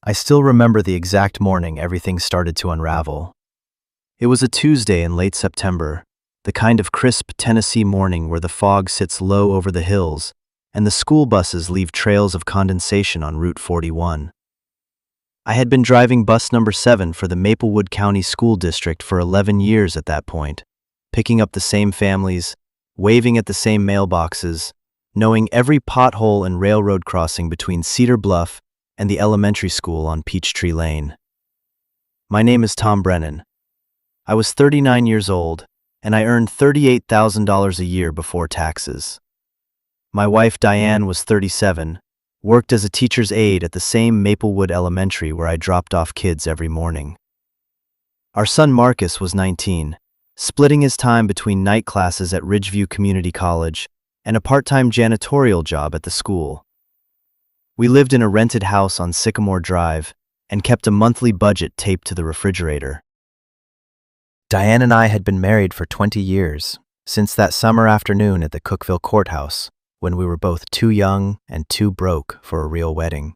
I still remember the exact morning everything started to unravel. It was a Tuesday in late September, the kind of crisp Tennessee morning where the fog sits low over the hills and the school buses leave trails of condensation on Route 41. I had been driving bus number 7 for the Maplewood County School District for 11 years at that point, picking up the same families, waving at the same mailboxes, knowing every pothole and railroad crossing between Cedar Bluff and the elementary school on Peachtree Lane. My name is Tom Brennan. I was 39 years old, and I earned $38,000 a year before taxes. My wife Diane was 37, worked as a teacher's aide at the same Maplewood Elementary where I dropped off kids every morning. Our son Marcus was 19, splitting his time between night classes at Ridgeview Community College and a part-time janitorial job at the school. We lived in a rented house on Sycamore Drive and kept a monthly budget taped to the refrigerator. Diane and I had been married for 20 years, since that summer afternoon at the Cookeville Courthouse, when we were both too young and too broke for a real wedding.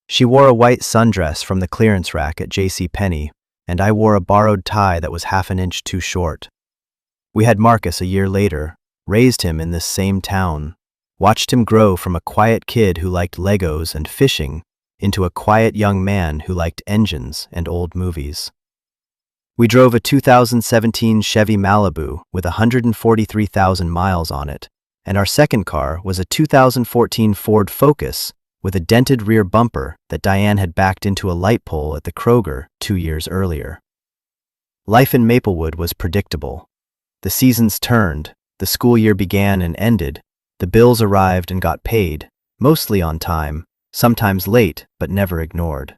She wore a white sundress from the clearance rack at JCPenney, and I wore a borrowed tie that was half an inch too short. We had Marcus a year later, raised him in this same town, watched him grow from a quiet kid who liked Legos and fishing into a quiet young man who liked engines and old movies. We drove a 2017 Chevy Malibu with 143,000 miles on it, and our second car was a 2014 Ford Focus with a dented rear bumper that Diane had backed into a light pole at the Kroger 2 years earlier. Life in Maplewood was predictable. The seasons turned, the school year began and ended, the bills arrived and got paid, mostly on time, sometimes late, but never ignored.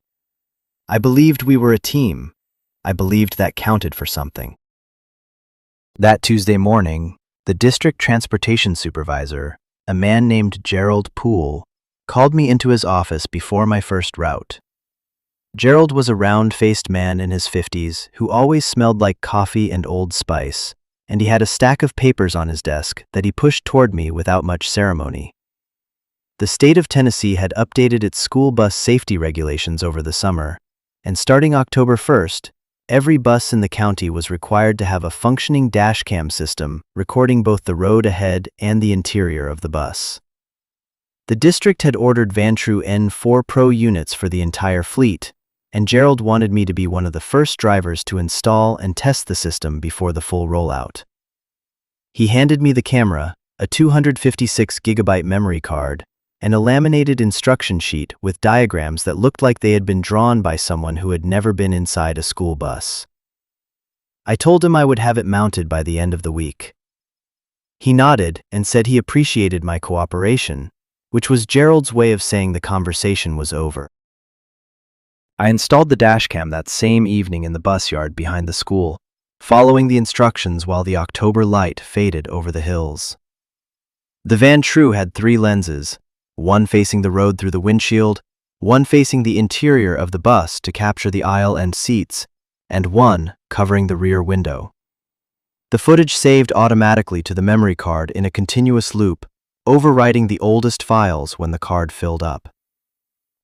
I believed we were a team. I believed that counted for something. That Tuesday morning, the district transportation supervisor, a man named Gerald Poole, called me into his office before my first route. Gerald was a round-faced man in his 50s who always smelled like coffee and Old Spice, and he had a stack of papers on his desk that he pushed toward me without much ceremony. The state of Tennessee had updated its school bus safety regulations over the summer, and starting October 1st, every bus in the county was required to have a functioning dashcam system recording both the road ahead and the interior of the bus. The district had ordered Vantru N4 Pro units for the entire fleet, and Gerald wanted me to be one of the first drivers to install and test the system before the full rollout. He handed me the camera, a 256-gigabyte memory card, and a laminated instruction sheet with diagrams that looked like they had been drawn by someone who had never been inside a school bus. I told him I would have it mounted by the end of the week. He nodded and said he appreciated my cooperation, which was Gerald's way of saying the conversation was over. I installed the dashcam that same evening in the bus yard behind the school, following the instructions while the October light faded over the hills. The Vantru had 3 lenses, one facing the road through the windshield, one facing the interior of the bus to capture the aisle and seats, and one covering the rear window. The footage saved automatically to the memory card in a continuous loop, overwriting the oldest files when the card filled up.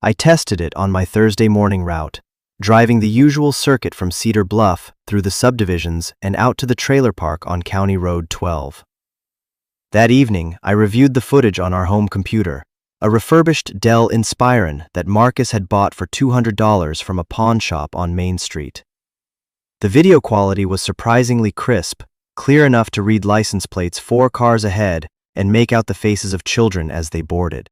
I tested it on my Thursday morning route, driving the usual circuit from Cedar Bluff through the subdivisions and out to the trailer park on County Road 12. That evening, I reviewed the footage on our home computer, a refurbished Dell Inspiron that Marcus had bought for $200 from a pawn shop on Main Street. The video quality was surprisingly crisp, clear enough to read license plates 4 cars ahead and make out the faces of children as they boarded.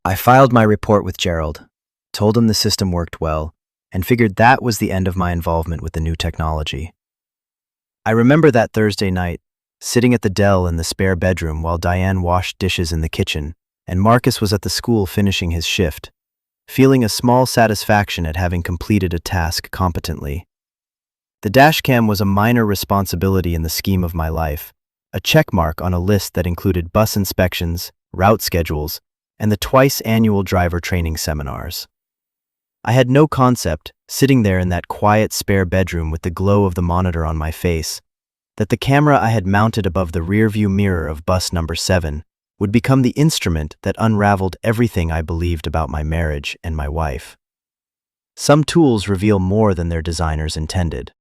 I filed my report with Gerald, told him the system worked well, and figured that was the end of my involvement with the new technology. I remember that Thursday night, sitting at the Dell in the spare bedroom while Diane washed dishes in the kitchen, and Marcus was at the school finishing his shift, feeling a small satisfaction at having completed a task competently. The dashcam was a minor responsibility in the scheme of my life, a checkmark on a list that included bus inspections, route schedules, and the twice-annual driver training seminars. I had no concept, sitting there in that quiet spare bedroom with the glow of the monitor on my face, that the camera I had mounted above the rearview mirror of bus number 7 would become the instrument that unraveled everything I believed about my marriage and my wife. Some tools reveal more than their designers intended.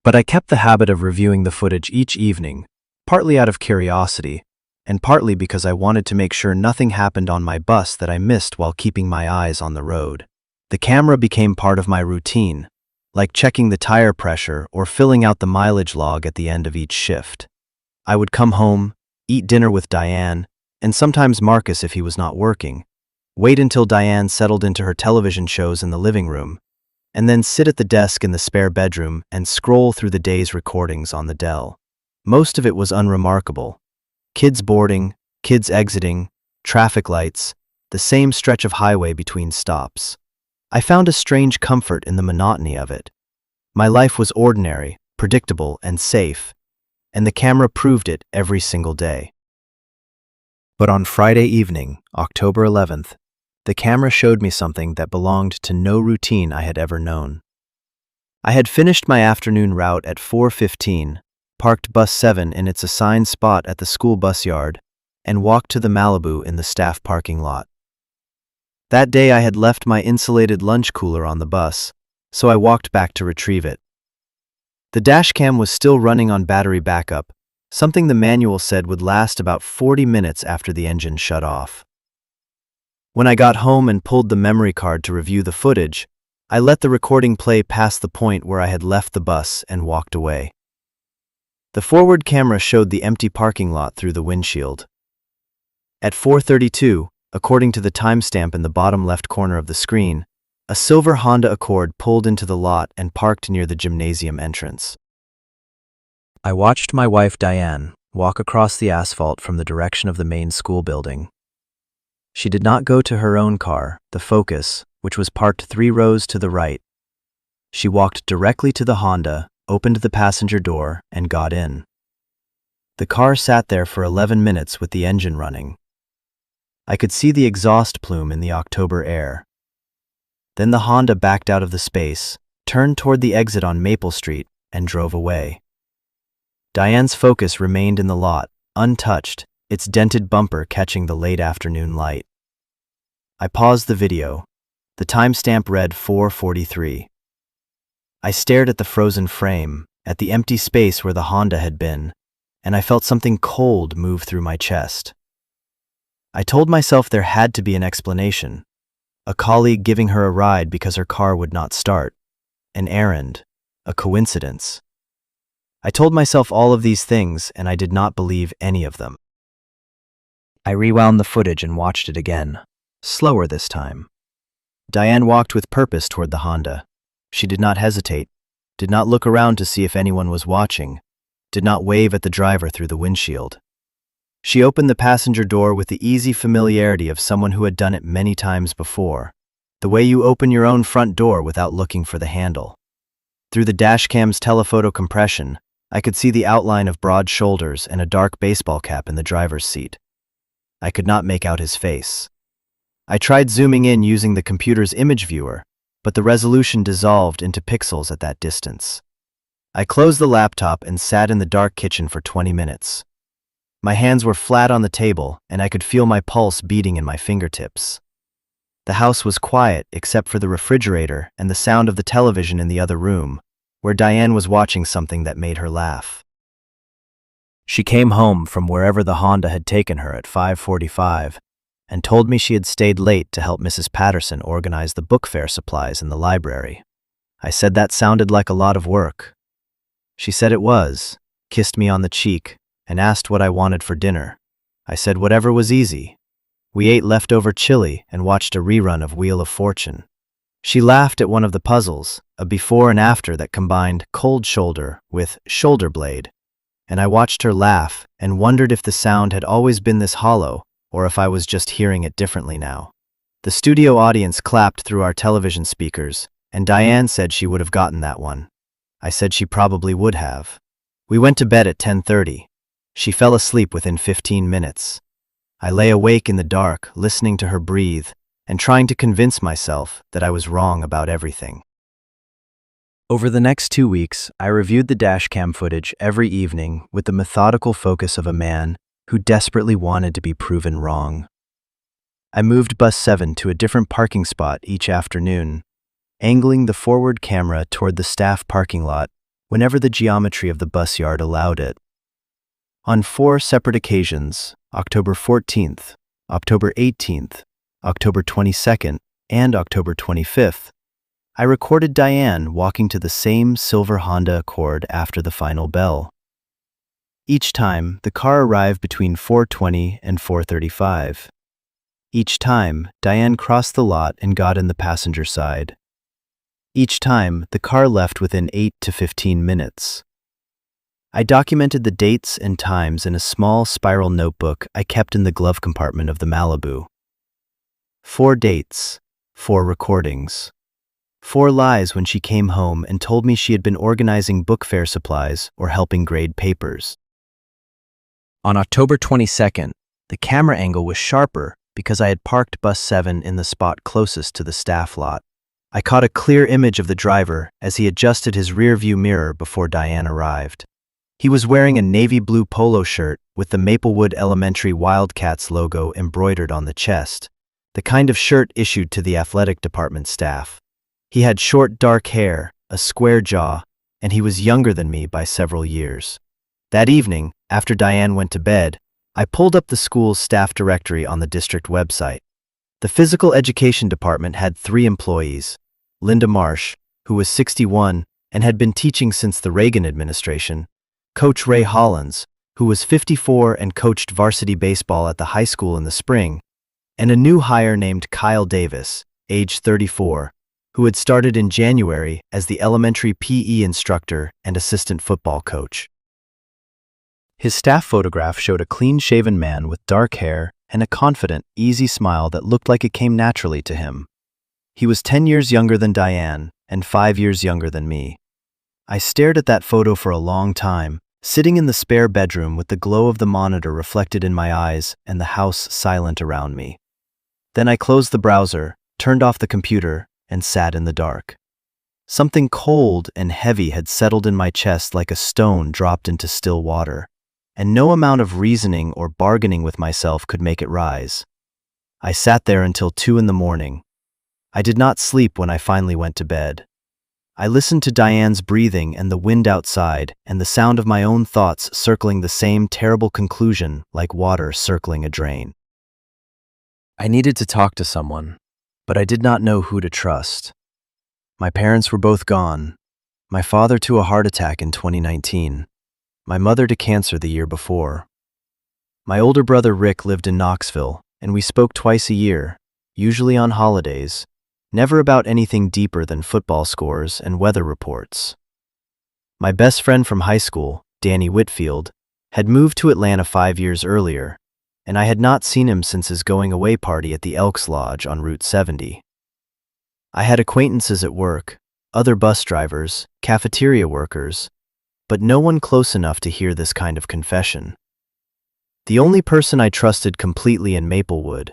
But I kept the habit of reviewing the footage each evening, partly out of curiosity, and partly because I wanted to make sure nothing happened on my bus that I missed while keeping my eyes on the road. The camera became part of my routine, like checking the tire pressure or filling out the mileage log at the end of each shift. I would come home, eat dinner with Diane, and sometimes Marcus if he was not working, wait until Diane settled into her television shows in the living room, and then sit at the desk in the spare bedroom and scroll through the day's recordings on the Dell. Most of it was unremarkable. Kids boarding, kids exiting, traffic lights, the same stretch of highway between stops. I found a strange comfort in the monotony of it. My life was ordinary, predictable, and safe, and the camera proved it every single day. But on Friday evening, October 11th, the camera showed me something that belonged to no routine I had ever known. I had finished my afternoon route at 4:15, parked bus 7 in its assigned spot at the school bus yard, and walked to the Malibu in the staff parking lot. That day I had left my insulated lunch cooler on the bus, so I walked back to retrieve it. The dashcam was still running on battery backup, something the manual said would last about 40 minutes after the engine shut off. When I got home and pulled the memory card to review the footage, I let the recording play past the point where I had left the bus and walked away. The forward camera showed the empty parking lot through the windshield. At 4:32, according to the timestamp in the bottom left corner of the screen, a silver Honda Accord pulled into the lot and parked near the gymnasium entrance. I watched my wife Diane walk across the asphalt from the direction of the main school building. She did not go to her own car, the Focus, which was parked 3 rows to the right. She walked directly to the Honda, opened the passenger door, and got in. The car sat there for 11 minutes with the engine running. I could see the exhaust plume in the October air. Then the Honda backed out of the space, turned toward the exit on Maple Street, and drove away. Diane's Focus remained in the lot, untouched, its dented bumper catching the late afternoon light. I paused the video. The timestamp read 4:43. I stared at the frozen frame, at the empty space where the Honda had been, and I felt something cold move through my chest. I told myself there had to be an explanation. A colleague giving her a ride because her car would not start. An errand. A coincidence. I told myself all of these things, and I did not believe any of them. I rewound the footage and watched it again, slower this time. Diane walked with purpose toward the Honda. She did not hesitate, did not look around to see if anyone was watching, did not wave at the driver through the windshield. She opened the passenger door with the easy familiarity of someone who had done it many times before, the way you open your own front door without looking for the handle. Through the dashcam's telephoto compression, I could see the outline of broad shoulders and a dark baseball cap in the driver's seat. I could not make out his face. I tried zooming in using the computer's image viewer, but the resolution dissolved into pixels at that distance. I closed the laptop and sat in the dark kitchen for 20 minutes. My hands were flat on the table, and I could feel my pulse beating in my fingertips. The house was quiet except for the refrigerator and the sound of the television in the other room, where Diane was watching something that made her laugh. She came home from wherever the Honda had taken her at 5:45 and told me she had stayed late to help Mrs. Patterson organize the book fair supplies in the library. I said that sounded like a lot of work. She said it was, kissed me on the cheek, and asked what I wanted for dinner. I said whatever was easy. We ate leftover chili and watched a rerun of Wheel of Fortune. She laughed at one of the puzzles, a before and after that combined cold shoulder with shoulder blade, and I watched her laugh and wondered if the sound had always been this hollow or if I was just hearing it differently now. The studio audience clapped through our television speakers, and Diane said she would have gotten that one. I said she probably would have. We went to bed at 10:30. She fell asleep within 15 minutes. I lay awake in the dark, listening to her breathe, and trying to convince myself that I was wrong about everything. Over the next 2 weeks, I reviewed the dashcam footage every evening with the methodical focus of a man who desperately wanted to be proven wrong. I moved bus 7 to a different parking spot each afternoon, angling the forward camera toward the staff parking lot whenever the geometry of the bus yard allowed it. On 4 separate occasions, October 14th, October 18th, October 22nd, and October 25th, I recorded Diane walking to the same silver Honda Accord after the final bell. Each time, the car arrived between 4:20 and 4:35. Each time, Diane crossed the lot and got in the passenger side. Each time, the car left within 8 to 15 minutes. I documented the dates and times in a small spiral notebook I kept in the glove compartment of the Malibu. 4 dates, 4 recordings. 4 lies when she came home and told me she had been organizing book fair supplies or helping grade papers. On October 22nd, the camera angle was sharper because I had parked bus 7 in the spot closest to the staff lot. I caught a clear image of the driver as he adjusted his rear-view mirror before Diane arrived. He was wearing a navy blue polo shirt with the Maplewood Elementary Wildcats logo embroidered on the chest, the kind of shirt issued to the athletic department staff. He had short dark hair, a square jaw, and he was younger than me by several years. That evening, after Diane went to bed, I pulled up the school's staff directory on the district website. The physical education department had 3 employees: Linda Marsh, who was 61 and had been teaching since the Reagan administration, Coach Ray Hollins, who was 54 and coached varsity baseball at the high school in the spring, and a new hire named Kyle Davis, age 34, who had started in January as the elementary PE instructor and assistant football coach. His staff photograph showed a clean-shaven man with dark hair and a confident, easy smile that looked like it came naturally to him. He was 10 years younger than Diane and 5 years younger than me. I stared at that photo for a long time, sitting in the spare bedroom with the glow of the monitor reflected in my eyes and the house silent around me. Then I closed the browser, turned off the computer, and sat in the dark. Something cold and heavy had settled in my chest like a stone dropped into still water, and no amount of reasoning or bargaining with myself could make it rise. I sat there until 2 in the morning. I did not sleep when I finally went to bed. I listened to Diane's breathing and the wind outside and the sound of my own thoughts circling the same terrible conclusion like water circling a drain. I needed to talk to someone, but I did not know who to trust. My parents were both gone, my father to a heart attack in 2019, my mother to cancer the year before. My older brother Rick lived in Knoxville, and we spoke twice a year, usually on holidays, never about anything deeper than football scores and weather reports. My best friend from high school, Danny Whitfield, had moved to Atlanta 5 years earlier, and I had not seen him since his going-away party at the Elks Lodge on Route 70. I had acquaintances at work, other bus drivers, cafeteria workers, but no one close enough to hear this kind of confession. The only person I trusted completely in Maplewood,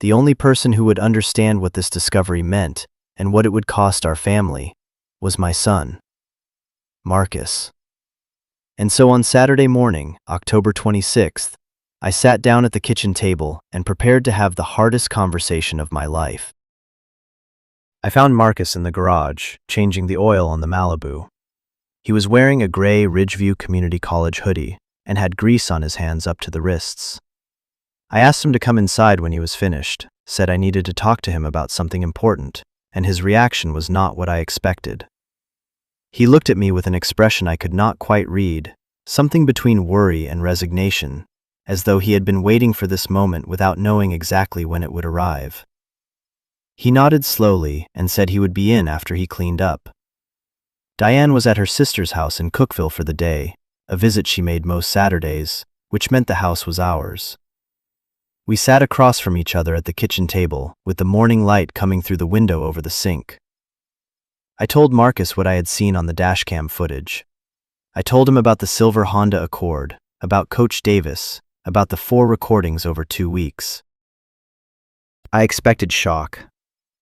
the only person who would understand what this discovery meant and what it would cost our family, was my son, Marcus. And so on Saturday morning, October 26th, I sat down at the kitchen table and prepared to have the hardest conversation of my life. I found Marcus in the garage, changing the oil on the Malibu. He was wearing a gray Ridgeview Community College hoodie and had grease on his hands up to the wrists. I asked him to come inside when he was finished, said I needed to talk to him about something important, and his reaction was not what I expected. He looked at me with an expression I could not quite read, something between worry and resignation, as though he had been waiting for this moment without knowing exactly when it would arrive. He nodded slowly and said he would be in after he cleaned up. Diane was at her sister's house in Cookeville for the day, a visit she made most Saturdays, which meant the house was ours. We sat across from each other at the kitchen table, with the morning light coming through the window over the sink. I told Marcus what I had seen on the dashcam footage. I told him about the silver Honda Accord, about Coach Davis, about the 4 recordings over 2 weeks. I expected shock.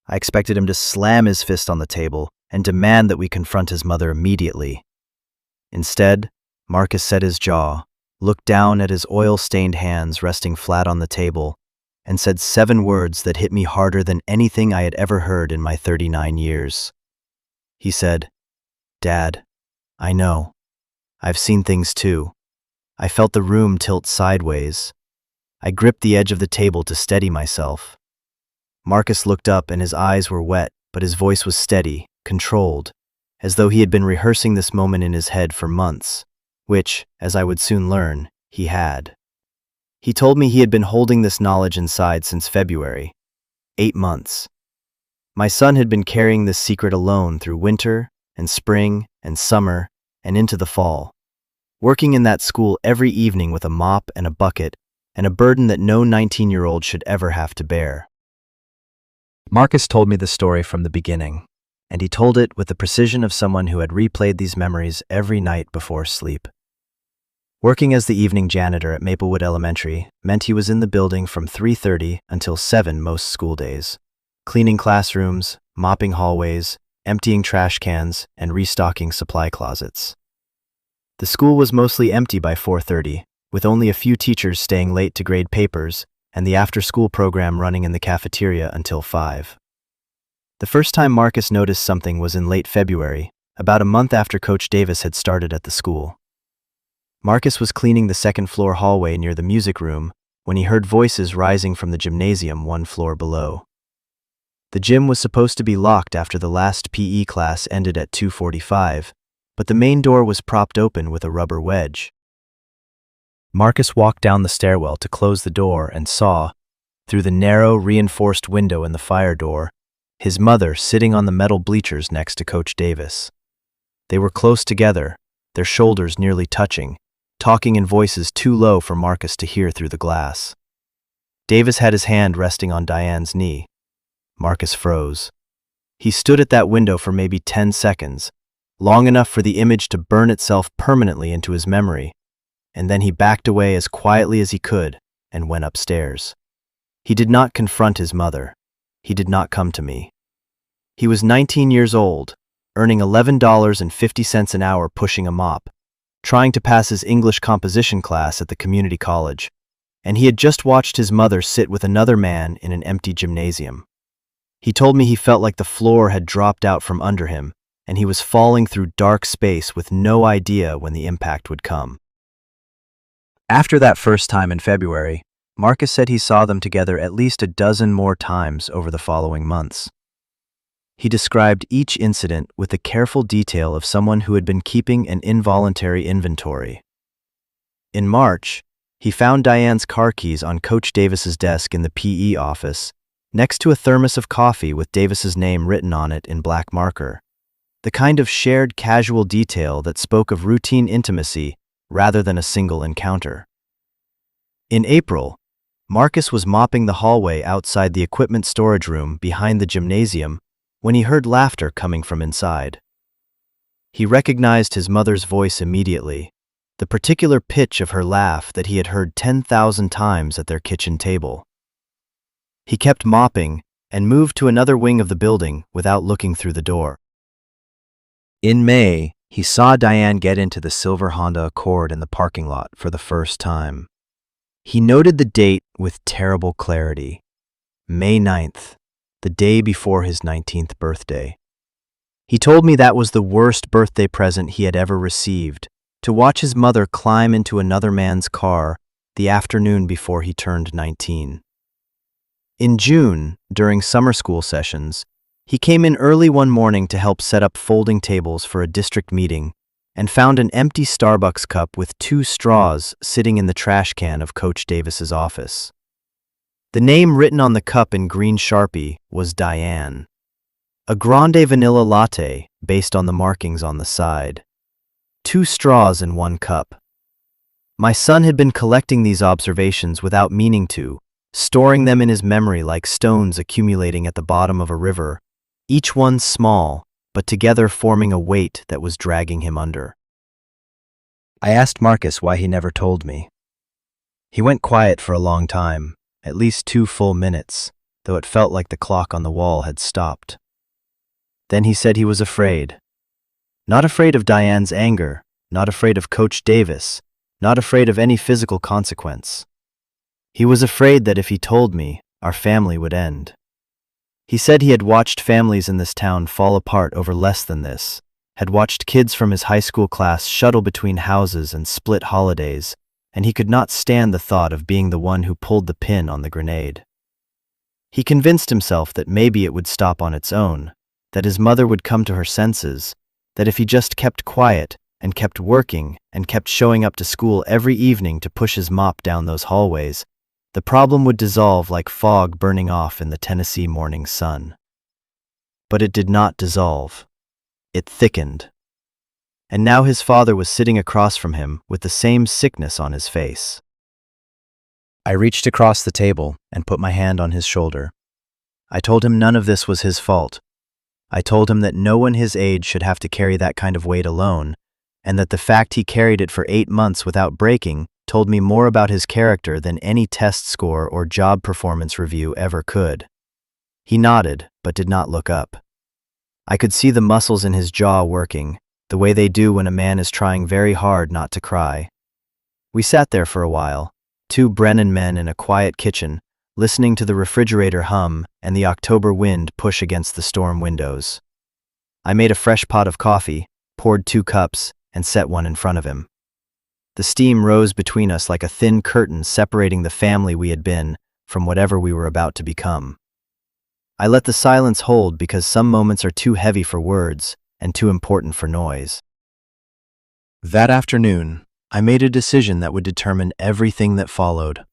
I expected him to slam his fist on the table and demand that we confront his mother immediately. Instead, Marcus set his jaw, looked down at his oil-stained hands resting flat on the table, and said 7 words that hit me harder than anything I had ever heard in my 39 years. He said, "Dad, I know. I've seen things too." I felt the room tilt sideways. I gripped the edge of the table to steady myself. Marcus looked up and his eyes were wet, but his voice was steady, controlled, as though he had been rehearsing this moment in his head for months, which, as I would soon learn, he had. He told me he had been holding this knowledge inside since February, 8 months. My son had been carrying this secret alone through winter and spring and summer and into the fall, working in that school every evening with a mop and a bucket and a burden that no 19-year-old should ever have to bear. Marcus told me the story from the beginning, and he told it with the precision of someone who had replayed these memories every night before sleep. Working as the evening janitor at Maplewood Elementary meant he was in the building from 3:30 until 7 most school days, cleaning classrooms, mopping hallways, emptying trash cans, and restocking supply closets. The school was mostly empty by 4:30, with only a few teachers staying late to grade papers and the after-school program running in the cafeteria until 5. The first time Marcus noticed something was in late February, about a month after Coach Davis had started at the school. Marcus was cleaning the second-floor hallway near the music room when he heard voices rising from the gymnasium 1 floor below. The gym was supposed to be locked after the last PE class ended at 2:45, but the main door was propped open with a rubber wedge. Marcus walked down the stairwell to close the door and saw, through the narrow, reinforced window in the fire door, his mother sitting on the metal bleachers next to Coach Davis. They were close together, their shoulders nearly touching, talking in voices too low for Marcus to hear through the glass. Davis had his hand resting on Diane's knee. Marcus froze. He stood at that window for maybe 10 seconds, long enough for the image to burn itself permanently into his memory, and then he backed away as quietly as he could and went upstairs. He did not confront his mother. He did not come to me. He was 19 years old, earning $11.50 an hour pushing a mop, trying to pass his English composition class at the community college, and he had just watched his mother sit with another man in an empty gymnasium. He told me he felt like the floor had dropped out from under him, and he was falling through dark space with no idea when the impact would come. After that first time in February, Marcus said he saw them together at least a dozen more times over the following months. He described each incident with the careful detail of someone who had been keeping an involuntary inventory. In March, he found Diane's car keys on Coach Davis's desk in the PE office, next to a thermos of coffee with Davis's name written on it in black marker, the kind of shared casual detail that spoke of routine intimacy rather than a single encounter. In April, Marcus was mopping the hallway outside the equipment storage room behind the gymnasium when he heard laughter coming from inside. He recognized his mother's voice immediately, the particular pitch of her laugh that he had heard 10,000 times at their kitchen table. He kept mopping and moved to another wing of the building without looking through the door. In May, he saw Diane get into the silver Honda Accord in the parking lot for the first time. He noted the date with terrible clarity. May 9th, the day before his 19th birthday. He told me that was the worst birthday present he had ever received, to watch his mother climb into another man's car the afternoon before he turned 19. In June, during summer school sessions, he came in early one morning to help set up folding tables for a district meeting and found an empty Starbucks cup with 2 straws sitting in the trash can of Coach Davis's office. The name written on the cup in green Sharpie was Diane. A grande vanilla latte based on the markings on the side. 2 straws in 1 cup. My son had been collecting these observations without meaning to, storing them in his memory like stones accumulating at the bottom of a river, each one small, but together forming a weight that was dragging him under. I asked Marcus why he never told me. He went quiet for a long time, at least 2 full minutes, though it felt like the clock on the wall had stopped. Then he said he was afraid. Not afraid of Diane's anger, not afraid of Coach Davis, not afraid of any physical consequence. He was afraid that if he told me, our family would end. He said he had watched families in this town fall apart over less than this, had watched kids from his high school class shuttle between houses and split holidays, and he could not stand the thought of being the one who pulled the pin on the grenade. He convinced himself that maybe it would stop on its own, that his mother would come to her senses, that if he just kept quiet and kept working and kept showing up to school every evening to push his mop down those hallways, the problem would dissolve like fog burning off in the Tennessee morning sun. But it did not dissolve. It thickened. And now his father was sitting across from him with the same sickness on his face. I reached across the table and put my hand on his shoulder. I told him none of this was his fault. I told him that no one his age should have to carry that kind of weight alone, and that the fact he carried it for 8 months without breaking told me more about his character than any test score or job performance review ever could. He nodded, but did not look up. I could see the muscles in his jaw working, the way they do when a man is trying very hard not to cry. We sat there for a while, 2 Brennan men in a quiet kitchen, listening to the refrigerator hum and the October wind push against the storm windows. I made a fresh pot of coffee, poured 2 cups, and set one in front of him. The steam rose between us like a thin curtain separating the family we had been from whatever we were about to become. I let the silence hold because some moments are too heavy for words and too important for noise. That afternoon, I made a decision that would determine everything that followed.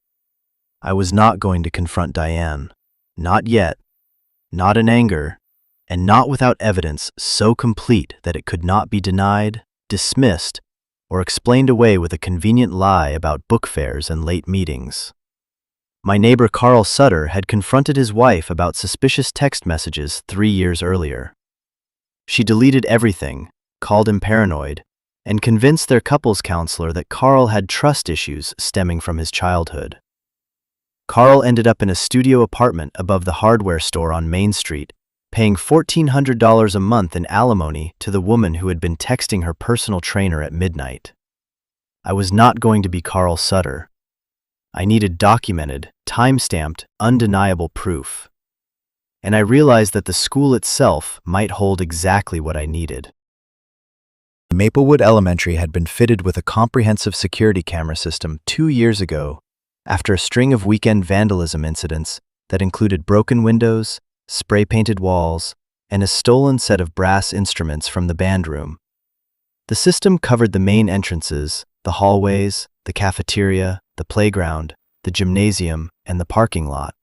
I was not going to confront Diane. Not yet. Not in anger. And not without evidence so complete that it could not be denied, dismissed, or explained away with a convenient lie about book fairs and late meetings. My neighbor Carl Sutter had confronted his wife about suspicious text messages 3 years earlier. She deleted everything, called him paranoid, and convinced their couples counselor that Carl had trust issues stemming from his childhood. Carl ended up in a studio apartment above the hardware store on Main Street, paying $1,400 a month in alimony to the woman who had been texting her personal trainer at midnight. I was not going to be Carl Sutter. I needed documented, time-stamped, undeniable proof. And I realized that the school itself might hold exactly what I needed. Maplewood Elementary had been fitted with a comprehensive security camera system 2 years ago after a string of weekend vandalism incidents that included broken windows, spray-painted walls, and a stolen set of brass instruments from the band room. The system covered the main entrances, the hallways, the cafeteria, the playground, the gymnasium, and the parking lot.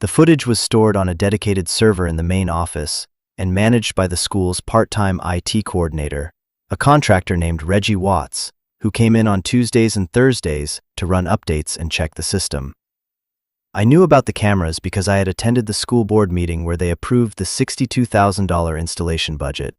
The footage was stored on a dedicated server in the main office and managed by the school's part-time IT coordinator, a contractor named Reggie Watts, who came in on Tuesdays and Thursdays to run updates and check the system. I knew about the cameras because I had attended the school board meeting where they approved the $62,000 installation budget.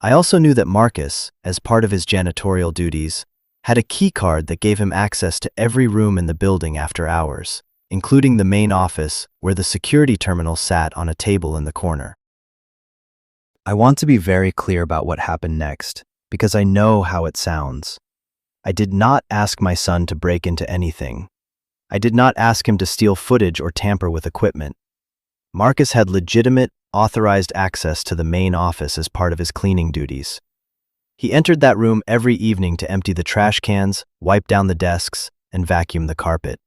I also knew that Marcus, as part of his janitorial duties, had a key card that gave him access to every room in the building after hours, including the main office where the security terminal sat on a table in the corner. I want to be very clear about what happened next, because I know how it sounds. I did not ask my son to break into anything. I did not ask him to steal footage or tamper with equipment. Marcus had legitimate, authorized access to the main office as part of his cleaning duties. He entered that room every evening to empty the trash cans, wipe down the desks, and vacuum the carpet.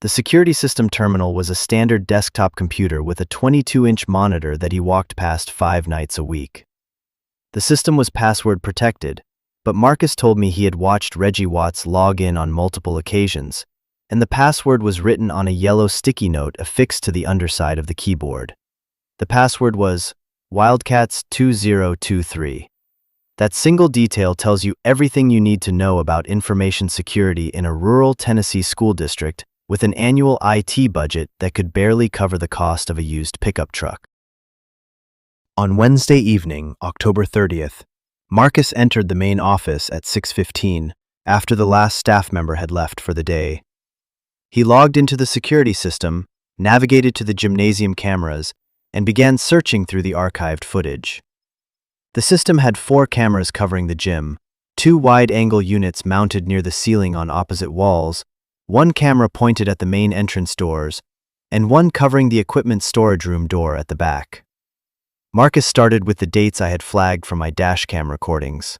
The security system terminal was a standard desktop computer with a 22-inch monitor that he walked past 5 nights a week. The system was password protected, but Marcus told me he had watched Reggie Watts log in on multiple occasions, and the password was written on a yellow sticky note affixed to the underside of the keyboard. The password was Wildcats2023. That single detail tells you everything you need to know about information security in a rural Tennessee school district with an annual IT budget that could barely cover the cost of a used pickup truck. On Wednesday evening, October 30th, Marcus entered the main office at 6:15 after the last staff member had left for the day. He logged into the security system, navigated to the gymnasium cameras, and began searching through the archived footage. The system had 4 cameras covering the gym, 2 wide-angle units mounted near the ceiling on opposite walls, 1 camera pointed at the main entrance doors, and 1 covering the equipment storage room door at the back. Marcus started with the dates I had flagged from my dashcam recordings.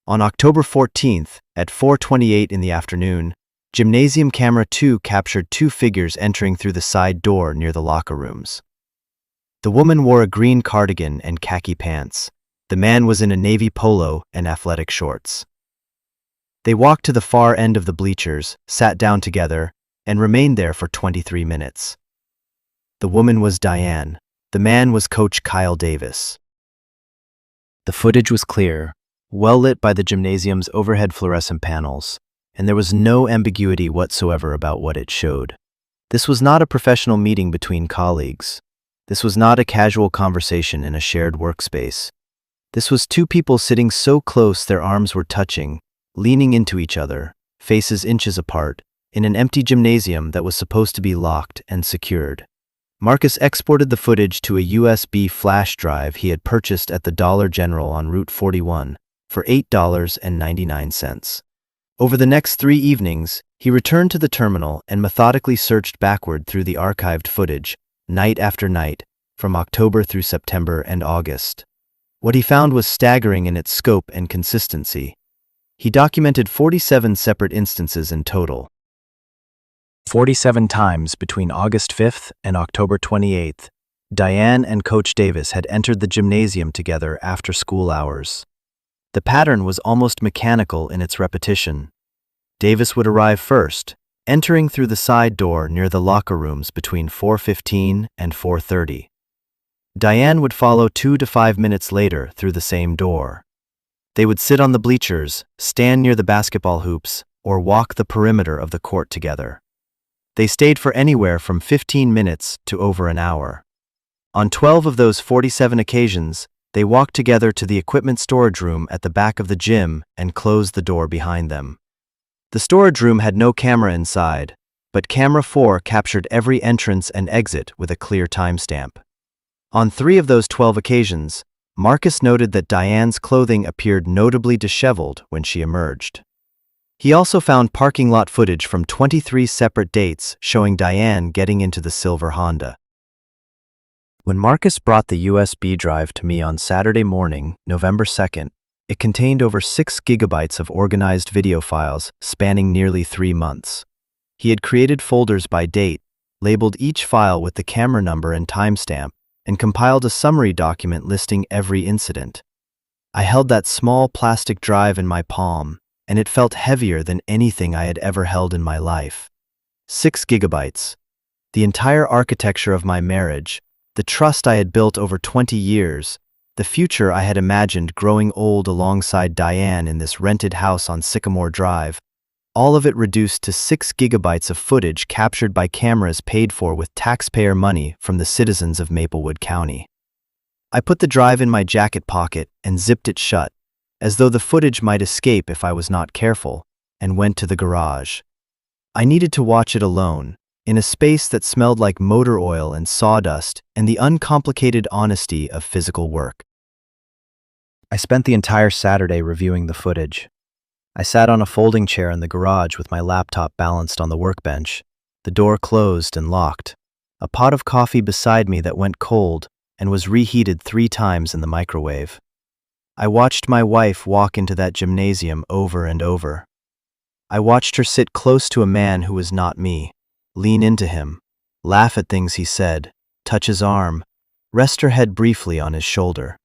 On October 14th, at 4:28 in the afternoon, Gymnasium Camera 2 captured 2 figures entering through the side door near the locker rooms. The woman wore a green cardigan and khaki pants. The man was in a navy polo and athletic shorts. They walked to the far end of the bleachers, sat down together, and remained there for 23 minutes. The woman was Diane. The man was Coach Kyle Davis. The footage was clear, well lit by the gymnasium's overhead fluorescent panels, and there was no ambiguity whatsoever about what it showed. This was not a professional meeting between colleagues. This was not a casual conversation in a shared workspace. This was 2 people sitting so close their arms were touching, leaning into each other, faces inches apart, in an empty gymnasium that was supposed to be locked and secured. Marcus exported the footage to a USB flash drive he had purchased at the Dollar General on Route 41 for $8.99. Over the next 3 evenings, he returned to the terminal and methodically searched backward through the archived footage, night after night, from October through September and August. What he found was staggering in its scope and consistency. He documented 47 separate instances in total. 47 times between August 5th and October 28th, Diane and Coach Davis had entered the gymnasium together after school hours. The pattern was almost mechanical in its repetition. Davis would arrive first, entering through the side door near the locker rooms between 4:15 and 4:30. Diane would follow 2 to 5 minutes later through the same door. They would sit on the bleachers, stand near the basketball hoops, or walk the perimeter of the court together. They stayed for anywhere from 15 minutes to over an hour. On 12 of those 47 occasions, they walked together to the equipment storage room at the back of the gym and closed the door behind them. The storage room had no camera inside, but Camera 4 captured every entrance and exit with a clear timestamp. On 3 of those 12 occasions, Marcus noted that Diane's clothing appeared notably disheveled when she emerged. He also found parking lot footage from 23 separate dates showing Diane getting into the silver Honda. When Marcus brought the USB drive to me on Saturday morning, November 2nd, it contained over 6 gigabytes of organized video files spanning nearly 3 months. He had created folders by date, labeled each file with the camera number and timestamp, and compiled a summary document listing every incident. I held that small plastic drive in my palm, and it felt heavier than anything I had ever held in my life. 6 gigabytes. The entire architecture of my marriage, the trust I had built over 20 years, the future I had imagined growing old alongside Diane in this rented house on Sycamore Drive, all of it reduced to 6 gigabytes of footage captured by cameras paid for with taxpayer money from the citizens of Maplewood County. I put the drive in my jacket pocket and zipped it shut, as though the footage might escape if I was not careful, and went to the garage. I needed to watch it alone, in a space that smelled like motor oil and sawdust and the uncomplicated honesty of physical work. I spent the entire Saturday reviewing the footage. I sat on a folding chair in the garage with my laptop balanced on the workbench, the door closed and locked, a pot of coffee beside me that went cold and was reheated 3 times in the microwave. I watched my wife walk into that gymnasium over and over. I watched her sit close to a man who was not me, lean into him, laugh at things he said, touch his arm, rest her head briefly on his shoulder.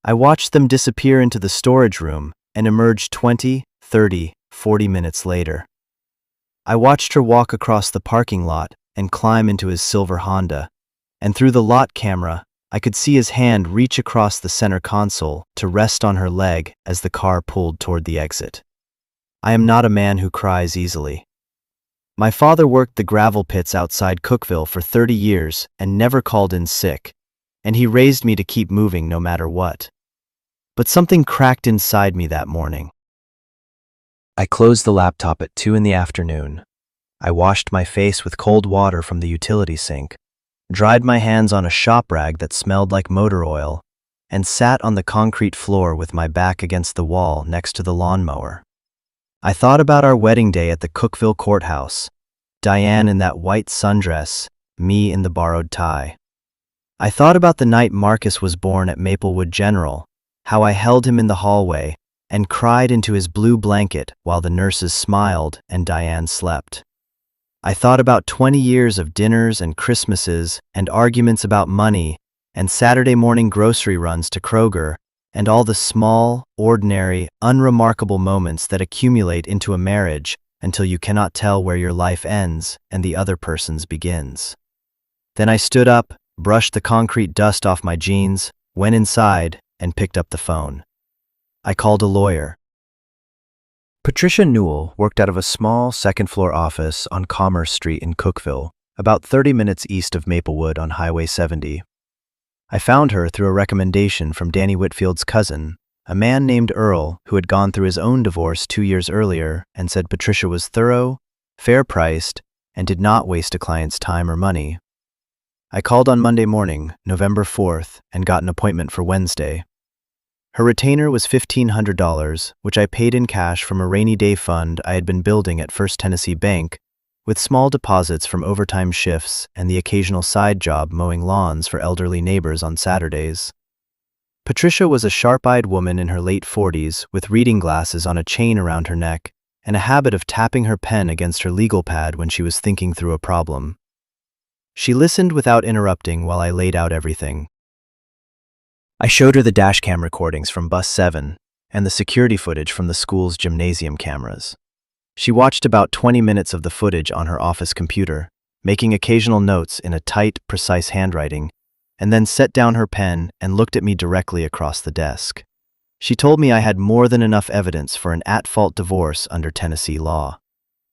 I watched them disappear into the storage room and emerge 20, 30, 40 minutes later. I watched her walk across the parking lot and climb into his silver Honda, and through the lot camera, I could see his hand reach across the center console to rest on her leg as the car pulled toward the exit. I am not a man who cries easily. My father worked the gravel pits outside Cookeville for 30 years and never called in sick, and he raised me to keep moving no matter what. But something cracked inside me that morning. I closed the laptop at 2 in the afternoon. I washed my face with cold water from the utility sink, dried my hands on a shop rag that smelled like motor oil, and sat on the concrete floor with my back against the wall next to the lawnmower. I thought about our wedding day at the Cookeville courthouse, Diane in that white sundress, me in the borrowed tie. I thought about the night Marcus was born at Maplewood General, how I held him in the hallway and cried into his blue blanket while the nurses smiled and Diane slept. I thought about 20 years of dinners and Christmases and arguments about money and Saturday morning grocery runs to Kroger and all the small, ordinary, unremarkable moments that accumulate into a marriage until you cannot tell where your life ends and the other person's begins. Then I stood up, brushed the concrete dust off my jeans, went inside, and picked up the phone. I called a lawyer. Patricia Newell worked out of a small second-floor office on Commerce Street in Cookeville, about 30 minutes east of Maplewood on Highway 70. I found her through a recommendation from Danny Whitfield's cousin, a man named Earl who had gone through his own divorce 2 years earlier and said Patricia was thorough, fair-priced, and did not waste a client's time or money. I called on Monday morning, November 4th, and got an appointment for Wednesday. Her retainer was $1,500, which I paid in cash from a rainy day fund I had been building at First Tennessee Bank, with small deposits from overtime shifts and the occasional side job mowing lawns for elderly neighbors on Saturdays. Patricia was a sharp-eyed woman in her late 40s with reading glasses on a chain around her neck and a habit of tapping her pen against her legal pad when she was thinking through a problem. She listened without interrupting while I laid out everything. I showed her the dashcam recordings from Bus 7 and the security footage from the school's gymnasium cameras. She watched about 20 minutes of the footage on her office computer, making occasional notes in a tight, precise handwriting, and then set down her pen and looked at me directly across the desk. She told me I had more than enough evidence for an at-fault divorce under Tennessee law.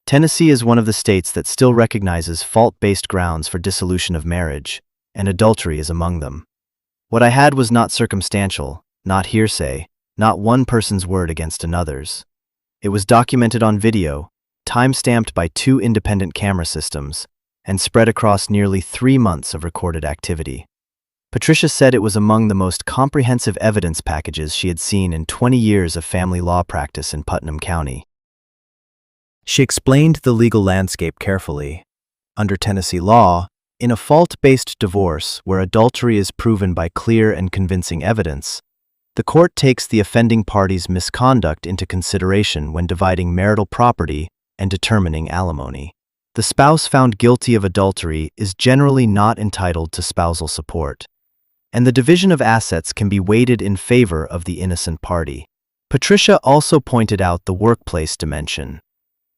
Tennessee is one of the states that still recognizes fault-based grounds for dissolution of marriage, and adultery is among them. What I had was not circumstantial, not hearsay, not one person's word against another's. It was documented on video, time-stamped by 2 independent camera systems, and spread across nearly 3 months of recorded activity. Patricia said it was among the most comprehensive evidence packages she had seen in 20 years of family law practice in Putnam County. She explained the legal landscape carefully. Under Tennessee law, in a fault-based divorce where adultery is proven by clear and convincing evidence, the court takes the offending party's misconduct into consideration when dividing marital property and determining alimony. The spouse found guilty of adultery is generally not entitled to spousal support, and the division of assets can be weighted in favor of the innocent party. Patricia also pointed out the workplace dimension.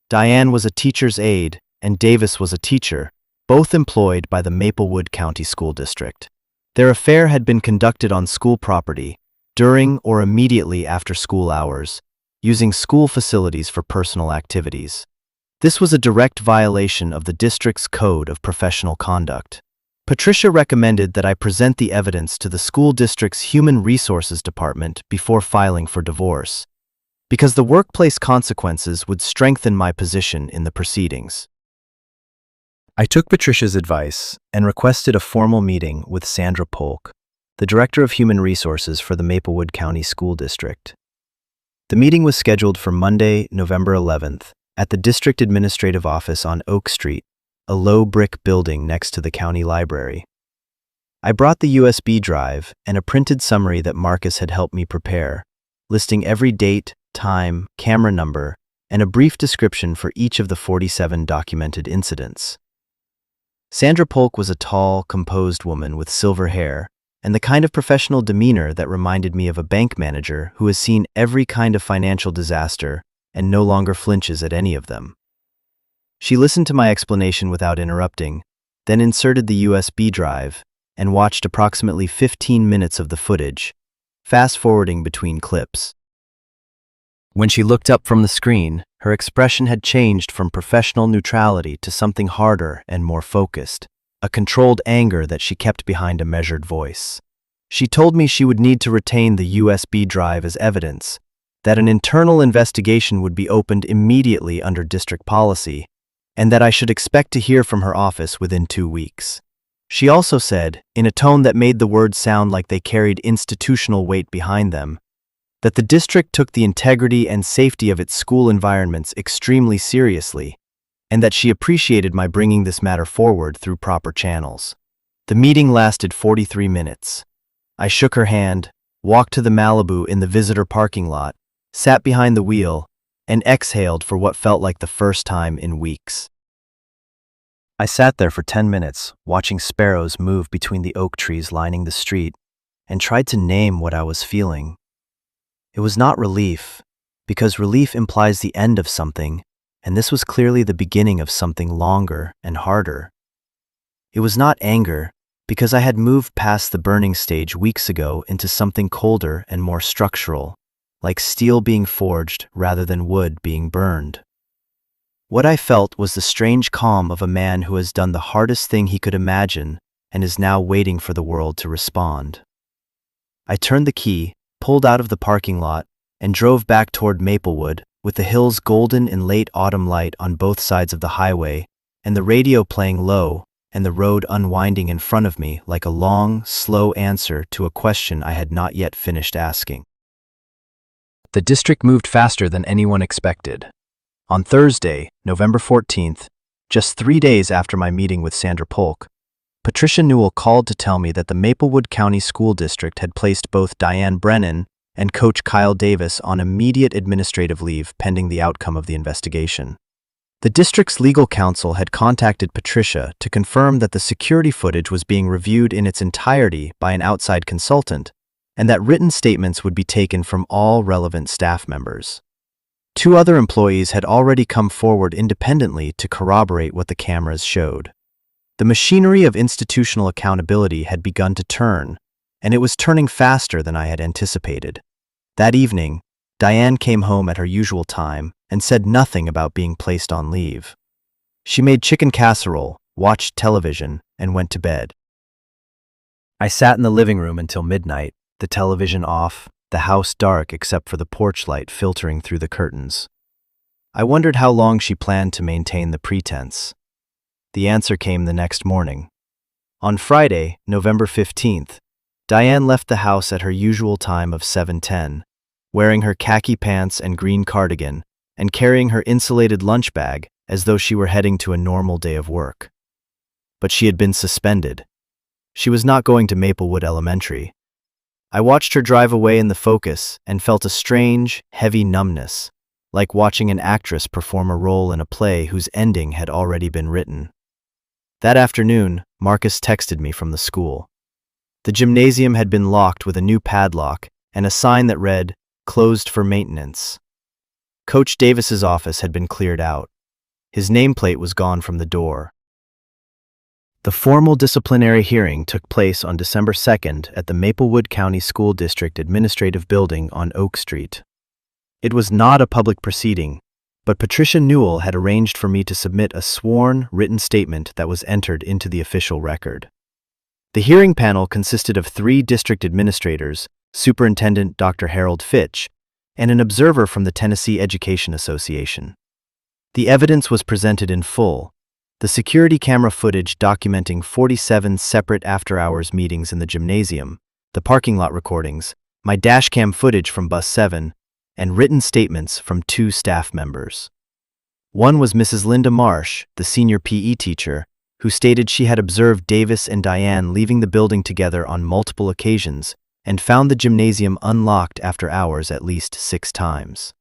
Diane was a teacher's aide, and Davis was a teacher, both employed by the Maplewood County School District. Their affair had been conducted on school property, during or immediately after school hours, using school facilities for personal activities. This was a direct violation of the district's code of professional conduct. Patricia recommended that I present the evidence to the school district's Human Resources Department before filing for divorce, because the workplace consequences would strengthen my position in the proceedings. I took Patricia's advice and requested a formal meeting with Sandra Polk, the Director of Human Resources for the Maplewood County School District. The meeting was scheduled for Monday, November 11th, at the District Administrative Office on Oak Street, a low brick building next to the county library. I brought the USB drive and a printed summary that Marcus had helped me prepare, listing every date, time, camera number, and a brief description for each of the 47 documented incidents. Sandra Polk was a tall, composed woman with silver hair and the kind of professional demeanor that reminded me of a bank manager who has seen every kind of financial disaster and no longer flinches at any of them. She listened to my explanation without interrupting, then inserted the USB drive and watched approximately 15 minutes of the footage, fast-forwarding between clips. When she looked up from the screen, her expression had changed from professional neutrality to something harder and more focused, a controlled anger that she kept behind a measured voice. She told me she would need to retain the USB drive as evidence, that an internal investigation would be opened immediately under district policy, and that I should expect to hear from her office within 2 weeks. She also said, in a tone that made the words sound like they carried institutional weight behind them, that the district took the integrity and safety of its school environments extremely seriously, and that she appreciated my bringing this matter forward through proper channels. The meeting lasted 43 minutes. I shook her hand, walked to the Malibu in the visitor parking lot, sat behind the wheel, and exhaled for what felt like the first time in weeks. I sat there for 10 minutes, watching sparrows move between the oak trees lining the street, and tried to name what I was feeling. It was not relief, because relief implies the end of something, and this was clearly the beginning of something longer and harder. It was not anger, because I had moved past the burning stage weeks ago into something colder and more structural, like steel being forged rather than wood being burned. What I felt was the strange calm of a man who has done the hardest thing he could imagine and is now waiting for the world to respond. I turned the key, pulled out of the parking lot, and drove back toward Maplewood, with the hills golden in late autumn light on both sides of the highway, and the radio playing low, and the road unwinding in front of me like a long, slow answer to a question I had not yet finished asking. The district moved faster than anyone expected. On Thursday, November 14th, just 3 days after my meeting with Sandra Polk, Patricia Newell called to tell me that the Maplewood County School District had placed both Diane Brennan and Coach Kyle Davis on immediate administrative leave pending the outcome of the investigation. The district's legal counsel had contacted Patricia to confirm that the security footage was being reviewed in its entirety by an outside consultant, and that written statements would be taken from all relevant staff members. 2 other employees had already come forward independently to corroborate what the cameras showed. The machinery of institutional accountability had begun to turn, and it was turning faster than I had anticipated. That evening, Diane came home at her usual time and said nothing about being placed on leave. She made chicken casserole, watched television, and went to bed. I sat in the living room until midnight, the television off, the house dark except for the porch light filtering through the curtains. I wondered how long she planned to maintain the pretense. The answer came the next morning. On Friday, November 15th, Diane left the house at her usual time of 7:10, wearing her khaki pants and green cardigan and carrying her insulated lunch bag as though she were heading to a normal day of work. But she had been suspended. She was not going to Maplewood Elementary. I watched her drive away in the Focus and felt a strange, heavy numbness, like watching an actress perform a role in a play whose ending had already been written. That afternoon, Marcus texted me from the school. The gymnasium had been locked with a new padlock and a sign that read, "Closed for maintenance." Coach Davis's office had been cleared out. His nameplate was gone from the door. The formal disciplinary hearing took place on December 2nd at the Maplewood County School District Administrative Building on Oak Street. It was not a public proceeding, but Patricia Newell had arranged for me to submit a sworn, written statement that was entered into the official record. The hearing panel consisted of 3 district administrators, Superintendent Dr. Harold Fitch, and an observer from the Tennessee Education Association. The evidence was presented in full, the security camera footage documenting 47 separate after-hours meetings in the gymnasium, the parking lot recordings, my dashcam footage from Bus 7, and written statements from 2 staff members. One was Mrs. Linda Marsh, the senior PE teacher, who stated she had observed Davis and Diane leaving the building together on multiple occasions and found the gymnasium unlocked after hours at least 6 times.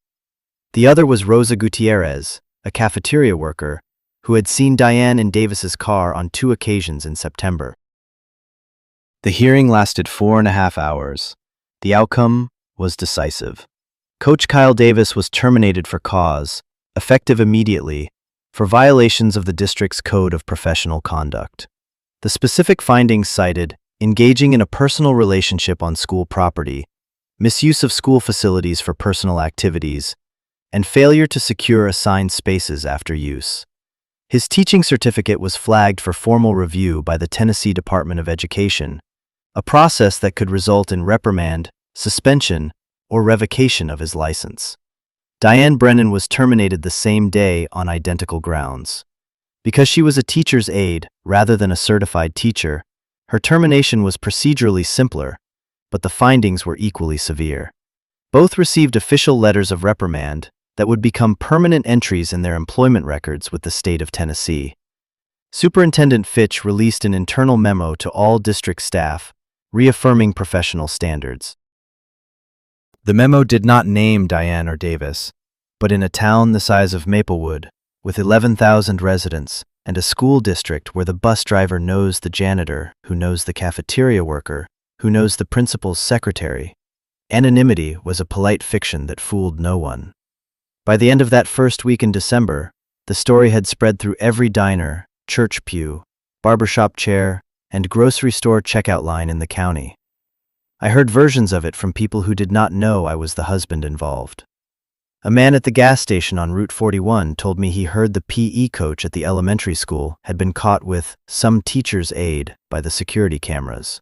The other was Rosa Gutierrez, a cafeteria worker, who had seen Diane in Davis's car on 2 occasions in September. The hearing lasted 4.5 hours. The outcome was decisive. Coach Kyle Davis was terminated for cause, effective immediately, for violations of the district's Code of Professional Conduct. The specific findings cited engaging in a personal relationship on school property, misuse of school facilities for personal activities, and failure to secure assigned spaces after use. His teaching certificate was flagged for formal review by the Tennessee Department of Education, a process that could result in reprimand, suspension, or revocation of his license. Diane Brennan was terminated the same day on identical grounds. Because she was a teacher's aide rather than a certified teacher, her termination was procedurally simpler, but the findings were equally severe. Both received official letters of reprimand that would become permanent entries in their employment records with the state of Tennessee. Superintendent Fitch released an internal memo to all district staff, reaffirming professional standards. The memo did not name Diane or Davis, but in a town the size of Maplewood, with 11,000 residents, and a school district where the bus driver knows the janitor, who knows the cafeteria worker, who knows the principal's secretary, anonymity was a polite fiction that fooled no one. By the end of that first week in December, the story had spread through every diner, church pew, barbershop chair, and grocery store checkout line in the county. I heard versions of it from people who did not know I was the husband involved. A man at the gas station on Route 41 told me he heard the PE coach at the elementary school had been caught with some teacher's aide by the security cameras.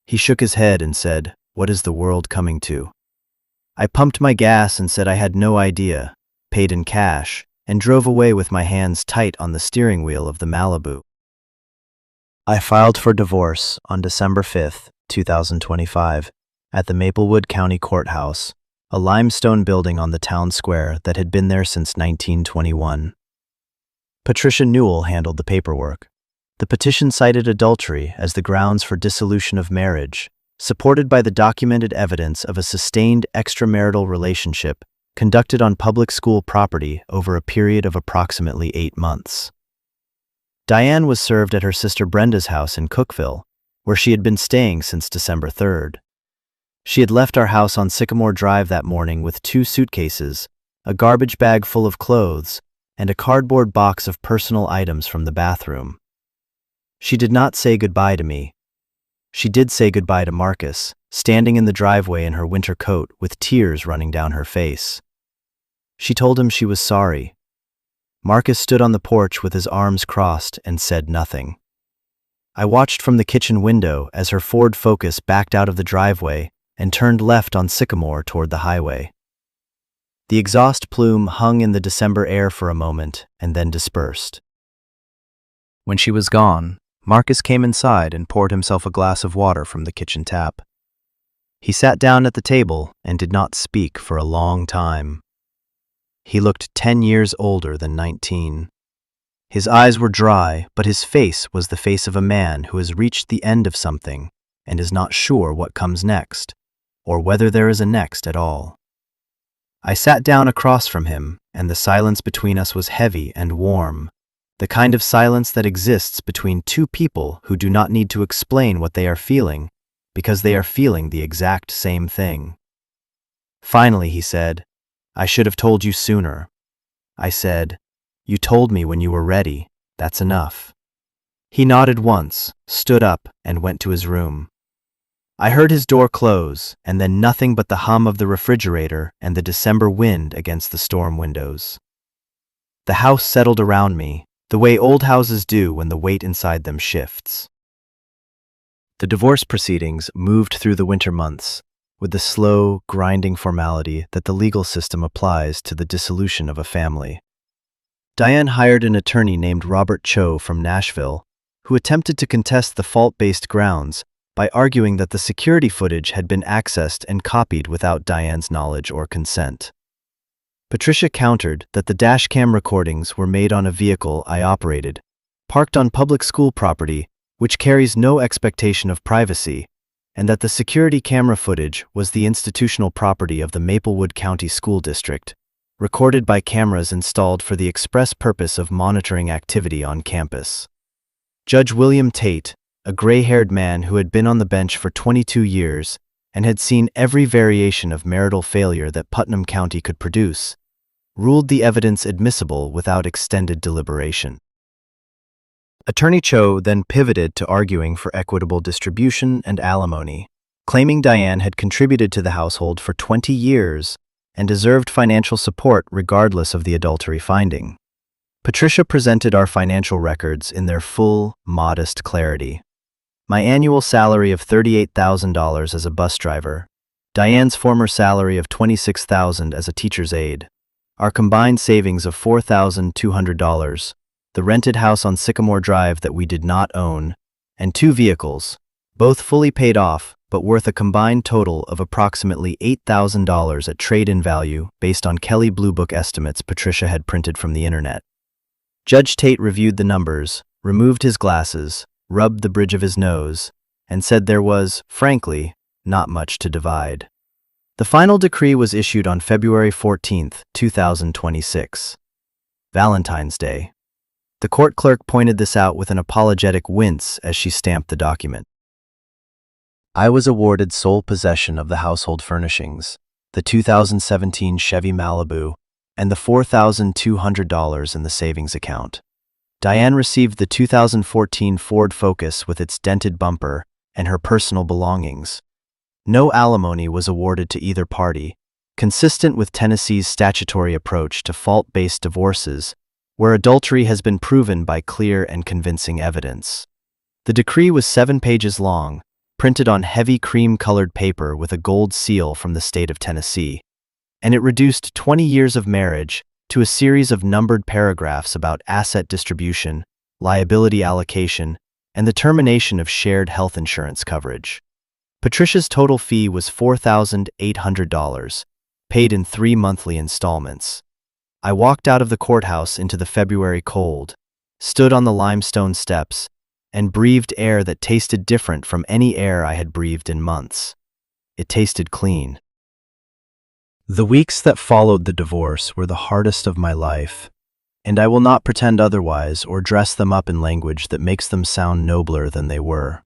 He shook his head and said, "What is the world coming to?" I pumped my gas and said I had no idea, paid in cash, and drove away with my hands tight on the steering wheel of the Malibu. I filed for divorce on December 5, 2025, at the Maplewood County Courthouse, a limestone building on the town square that had been there since 1921. Patricia Newell handled the paperwork. The petition cited adultery as the grounds for dissolution of marriage, supported by the documented evidence of a sustained extramarital relationship conducted on public school property over a period of approximately 8 months. Diane was served at her sister Brenda's house in Cookeville, where she had been staying since December 3rd. She had left our house on Sycamore Drive that morning with 2 suitcases, a garbage bag full of clothes, and a cardboard box of personal items from the bathroom. She did not say goodbye to me. She did say goodbye to Marcus, standing in the driveway in her winter coat with tears running down her face. She told him she was sorry. Marcus stood on the porch with his arms crossed and said nothing. I watched from the kitchen window as her Ford Focus backed out of the driveway and turned left on Sycamore toward the highway. The exhaust plume hung in the December air for a moment and then dispersed. When she was gone, Marcus came inside and poured himself a glass of water from the kitchen tap. He sat down at the table and did not speak for a long time. He looked 10 years older than 19. His eyes were dry, but his face was the face of a man who has reached the end of something and is not sure what comes next, or whether there is a next at all. I sat down across from him, and the silence between us was heavy and warm, the kind of silence that exists between 2 people who do not need to explain what they are feeling, because they are feeling the exact same thing. Finally, he said, "I should have told you sooner." I said, "You told me when you were ready. That's enough." He nodded once, stood up, and went to his room. I heard his door close, and then nothing but the hum of the refrigerator and the December wind against the storm windows. The house settled around me, the way old houses do when the weight inside them shifts. The divorce proceedings moved through the winter months, with the slow, grinding formality that the legal system applies to the dissolution of a family. Diane hired an attorney named Robert Cho from Nashville, who attempted to contest the fault-based grounds by arguing that the security footage had been accessed and copied without Diane's knowledge or consent. Patricia countered that the dashcam recordings were made on a vehicle I operated, parked on public school property, which carries no expectation of privacy, and that the security camera footage was the institutional property of the Maplewood County School District, recorded by cameras installed for the express purpose of monitoring activity on campus. Judge William Tate, a gray-haired man who had been on the bench for 22 years and had seen every variation of marital failure that Putnam County could produce, ruled the evidence admissible without extended deliberation. Attorney Cho then pivoted to arguing for equitable distribution and alimony, claiming Diane had contributed to the household for 20 years and deserved financial support regardless of the adultery finding. Patricia presented our financial records in their full, modest clarity. My annual salary of $38,000 as a bus driver, Diane's former salary of $26,000 as a teacher's aide, our combined savings of $4,200, the rented house on Sycamore Drive that we did not own, and 2 vehicles, both fully paid off but worth a combined total of approximately $8,000 at trade-in value based on Kelley Blue Book estimates Patricia had printed from the internet. Judge Tate reviewed the numbers, removed his glasses, rubbed the bridge of his nose, and said there was, frankly, not much to divide. The final decree was issued on February 14, 2026. Valentine's Day. The court clerk pointed this out with an apologetic wince as she stamped the document. I was awarded sole possession of the household furnishings, the 2017 Chevy Malibu, and the $4,200 in the savings account. Diane received the 2014 Ford Focus with its dented bumper and her personal belongings. No alimony was awarded to either party, consistent with Tennessee's statutory approach to fault-based divorces, where adultery has been proven by clear and convincing evidence. The decree was 7 pages long, printed on heavy cream-colored paper with a gold seal from the state of Tennessee, and it reduced 20 years of marriage to a series of numbered paragraphs about asset distribution, liability allocation, and the termination of shared health insurance coverage. Patricia's total fee was $4,800, paid in 3 monthly installments. I walked out of the courthouse into the February cold, stood on the limestone steps, and breathed air that tasted different from any air I had breathed in months. It tasted clean. The weeks that followed the divorce were the hardest of my life, and I will not pretend otherwise or dress them up in language that makes them sound nobler than they were.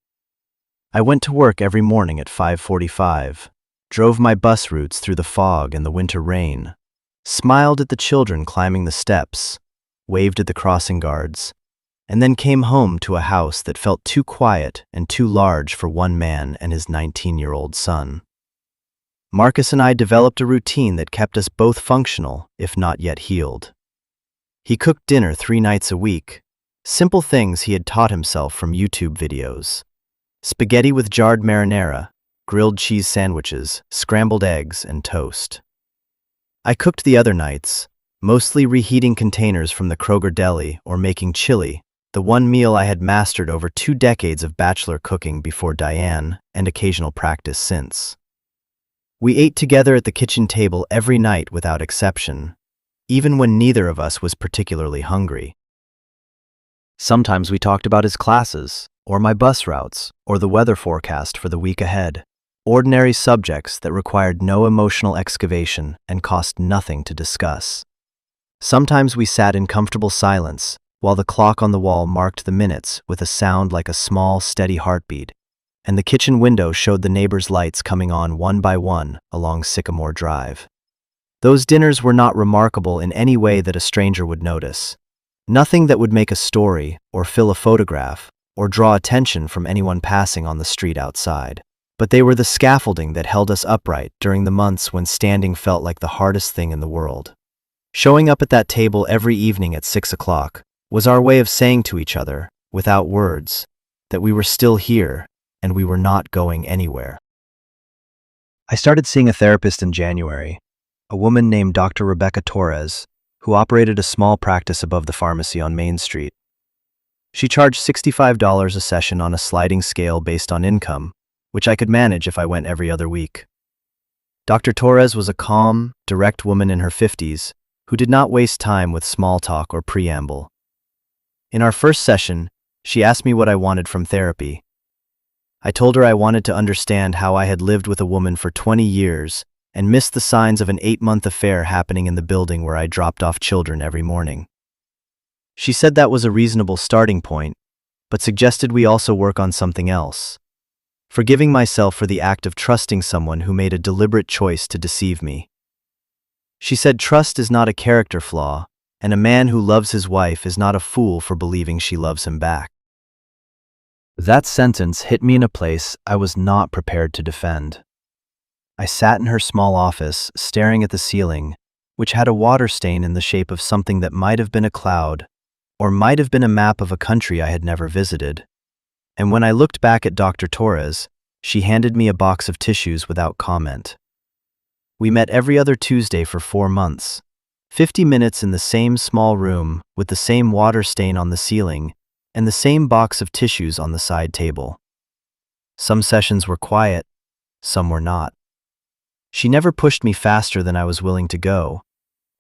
I went to work every morning at 5:45, drove my bus routes through the fog and the winter rain, smiled at the children climbing the steps, waved at the crossing guards, and then came home to a house that felt too quiet and too large for one man and his 19-year-old son. Marcus and I developed a routine that kept us both functional, if not yet healed. He cooked dinner 3 nights a week, simple things he had taught himself from YouTube videos. Spaghetti with jarred marinara, grilled cheese sandwiches, scrambled eggs, and toast. I cooked the other nights, mostly reheating containers from the Kroger deli or making chili, the one meal I had mastered over 2 decades of bachelor cooking before Diane and occasional practice since. We ate together at the kitchen table every night without exception, even when neither of us was particularly hungry. Sometimes we talked about his classes, or my bus routes, or the weather forecast for the week ahead. Ordinary subjects that required no emotional excavation and cost nothing to discuss. Sometimes we sat in comfortable silence, while the clock on the wall marked the minutes with a sound like a small, steady heartbeat, and the kitchen window showed the neighbors' lights coming on one by one along Sycamore Drive. Those dinners were not remarkable in any way that a stranger would notice. Nothing that would make a story, or fill a photograph, or draw attention from anyone passing on the street outside. But they were the scaffolding that held us upright during the months when standing felt like the hardest thing in the world. Showing up at that table every evening at 6 o'clock was our way of saying to each other, without words, that we were still here and we were not going anywhere. I started seeing a therapist in January, a woman named Dr. Rebecca Torres, who operated a small practice above the pharmacy on Main Street. She charged $65 a session on a sliding scale based on income, which I could manage if I went every other week. Dr. Torres was a calm, direct woman in her 50s who did not waste time with small talk or preamble. In our first session, she asked me what I wanted from therapy. I told her I wanted to understand how I had lived with a woman for 20 years and missed the signs of an 8-month affair happening in the building where I dropped off children every morning. She said that was a reasonable starting point, but suggested we also work on something else. Forgiving myself for the act of trusting someone who made a deliberate choice to deceive me. She said trust is not a character flaw, and a man who loves his wife is not a fool for believing she loves him back. That sentence hit me in a place I was not prepared to defend. I sat in her small office, staring at the ceiling, which had a water stain in the shape of something that might have been a cloud, or might have been a map of a country I had never visited. And when I looked back at Dr. Torres, she handed me a box of tissues without comment. We met every other Tuesday for 4 months, 50 minutes in the same small room with the same water stain on the ceiling and the same box of tissues on the side table. Some sessions were quiet, some were not. She never pushed me faster than I was willing to go,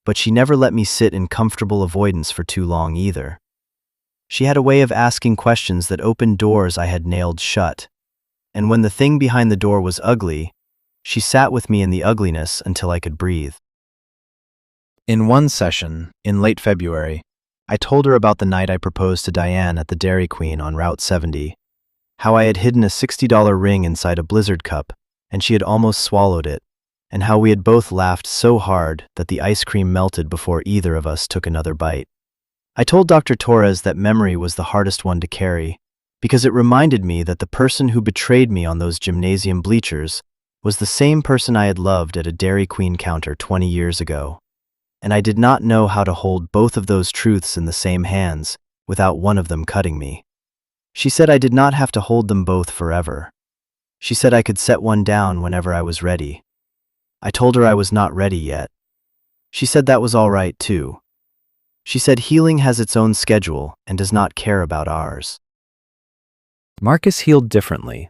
but she never let me sit in comfortable avoidance for too long either. She had a way of asking questions that opened doors I had nailed shut, and when the thing behind the door was ugly, she sat with me in the ugliness until I could breathe. In one session, in late February, I told her about the night I proposed to Diane at the Dairy Queen on Route 70, how I had hidden a $60 ring inside a Blizzard cup and she had almost swallowed it, and how we had both laughed so hard that the ice cream melted before either of us took another bite. I told Dr. Torres that memory was the hardest one to carry, because it reminded me that the person who betrayed me on those gymnasium bleachers was the same person I had loved at a Dairy Queen counter 20 years ago, and I did not know how to hold both of those truths in the same hands without one of them cutting me. She said I did not have to hold them both forever. She said I could set one down whenever I was ready. I told her I was not ready yet. She said that was all right too. She said healing has its own schedule and does not care about ours. Marcus healed differently.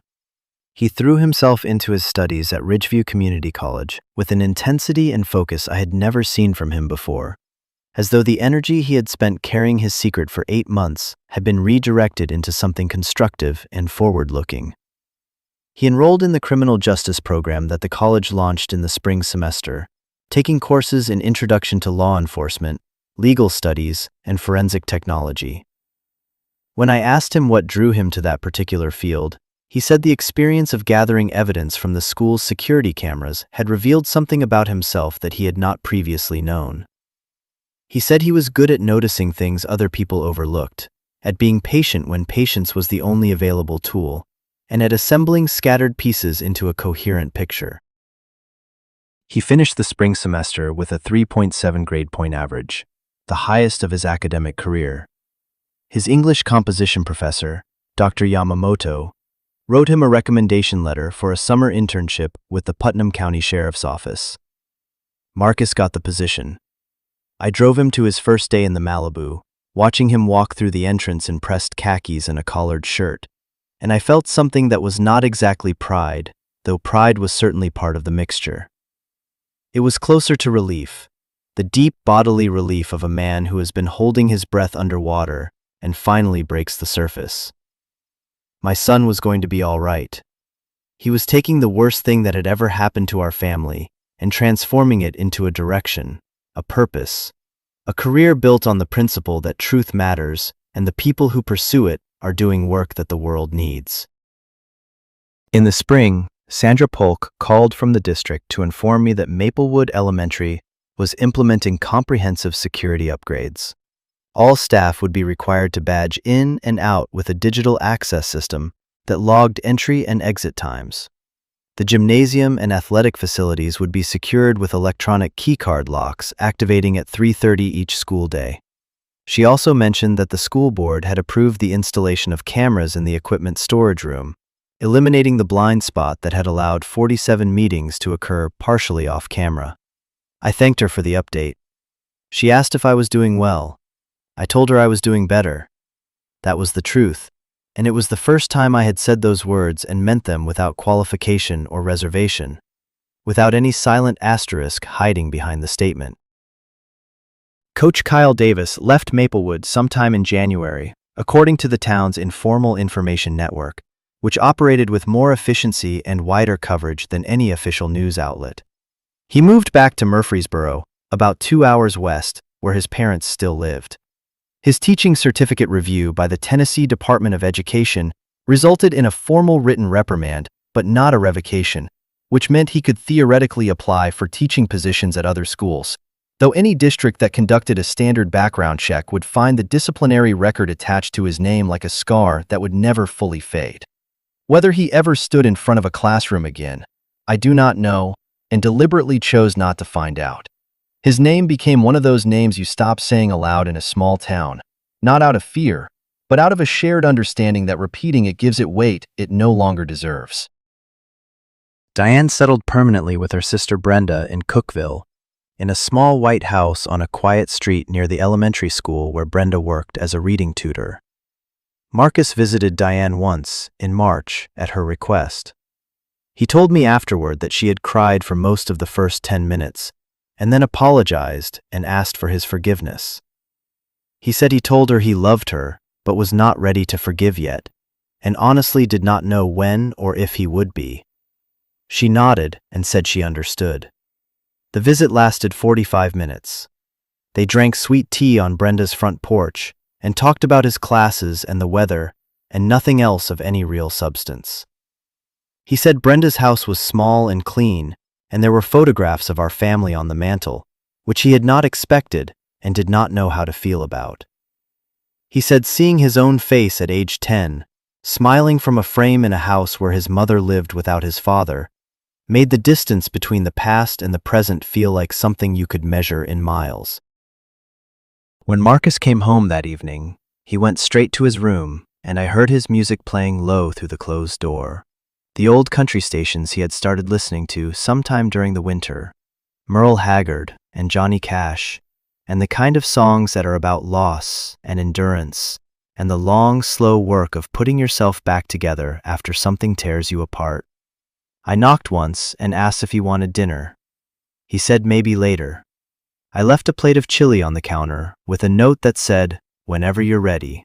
He threw himself into his studies at Ridgeview Community College with an intensity and focus I had never seen from him before, as though the energy he had spent carrying his secret for 8 months had been redirected into something constructive and forward-looking. He enrolled in the criminal justice program that the college launched in the spring semester, taking courses in Introduction to Law Enforcement, Legal Studies, and Forensic Technology. When I asked him what drew him to that particular field, he said the experience of gathering evidence from the school's security cameras had revealed something about himself that he had not previously known. He said he was good at noticing things other people overlooked, at being patient when patience was the only available tool, and at assembling scattered pieces into a coherent picture. He finished the spring semester with a 3.7 grade point average, the highest of his academic career. His English composition professor, Dr. Yamamoto, wrote him a recommendation letter for a summer internship with the Putnam County Sheriff's Office. Marcus got the position. I drove him to his first day in the Malibu, watching him walk through the entrance in pressed khakis and a collared shirt, and I felt something that was not exactly pride, though pride was certainly part of the mixture. It was closer to relief, the deep bodily relief of a man who has been holding his breath underwater and finally breaks the surface. My son was going to be all right. He was taking the worst thing that had ever happened to our family and transforming it into a direction, a purpose, a career built on the principle that truth matters and the people who pursue it are doing work that the world needs. In the spring, Sandra Polk called from the district to inform me that Maplewood Elementary was implementing comprehensive security upgrades. All staff would be required to badge in and out with a digital access system that logged entry and exit times. The gymnasium and athletic facilities would be secured with electronic keycard locks activating at 3:30 each school day. She also mentioned that the school board had approved the installation of cameras in the equipment storage room, eliminating the blind spot that had allowed 47 meetings to occur partially off camera. I thanked her for the update. She asked if I was doing well. I told her I was doing better. That was the truth, and it was the first time I had said those words and meant them without qualification or reservation, without any silent asterisk hiding behind the statement. Coach Kyle Davis left Maplewood sometime in January, according to the town's informal information network, which operated with more efficiency and wider coverage than any official news outlet. He moved back to Murfreesboro, about 2 hours west, where his parents still lived. His teaching certificate review by the Tennessee Department of Education resulted in a formal written reprimand, but not a revocation, which meant he could theoretically apply for teaching positions at other schools, though any district that conducted a standard background check would find the disciplinary record attached to his name like a scar that would never fully fade. Whether he ever stood in front of a classroom again, I do not know, and deliberately chose not to find out. His name became one of those names you stop saying aloud in a small town, not out of fear, but out of a shared understanding that repeating it gives it weight it no longer deserves. Diane settled permanently with her sister Brenda in Cookeville, in a small white house on a quiet street near the elementary school where Brenda worked as a reading tutor. Marcus visited Diane once, in March, at her request. He told me afterward that she had cried for most of the first 10 minutes, and then apologized and asked for his forgiveness. He said he told her he loved her, but was not ready to forgive yet, and honestly did not know when or if he would be. She nodded and said she understood. The visit lasted 45 minutes. They drank sweet tea on Brenda's front porch and talked about his classes and the weather and nothing else of any real substance. He said Brenda's house was small and clean, and there were photographs of our family on the mantel, which he had not expected and did not know how to feel about. He said seeing his own face at age 10, smiling from a frame in a house where his mother lived without his father, made the distance between the past and the present feel like something you could measure in miles. When Marcus came home that evening, he went straight to his room, and I heard his music playing low through the closed door. The old country stations he had started listening to sometime during the winter, Merle Haggard and Johnny Cash, and the kind of songs that are about loss and endurance, and the long, slow work of putting yourself back together after something tears you apart. I knocked once and asked if he wanted dinner. He said maybe later. I left a plate of chili on the counter with a note that said, "Whenever you're ready."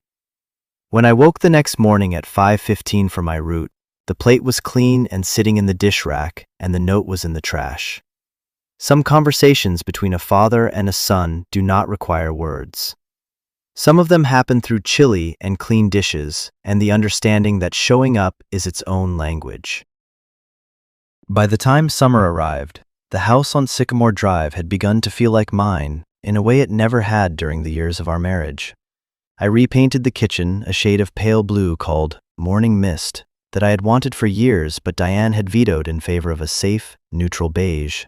When I woke the next morning at 5:15 for my route, the plate was clean and sitting in the dish rack, and the note was in the trash. Some conversations between a father and a son do not require words. Some of them happen through chili and clean dishes and the understanding that showing up is its own language. By the time summer arrived, the house on Sycamore Drive had begun to feel like mine in a way it never had during the years of our marriage. I repainted the kitchen a shade of pale blue called Morning Mist that I had wanted for years, but Diane had vetoed in favor of a safe, neutral beige.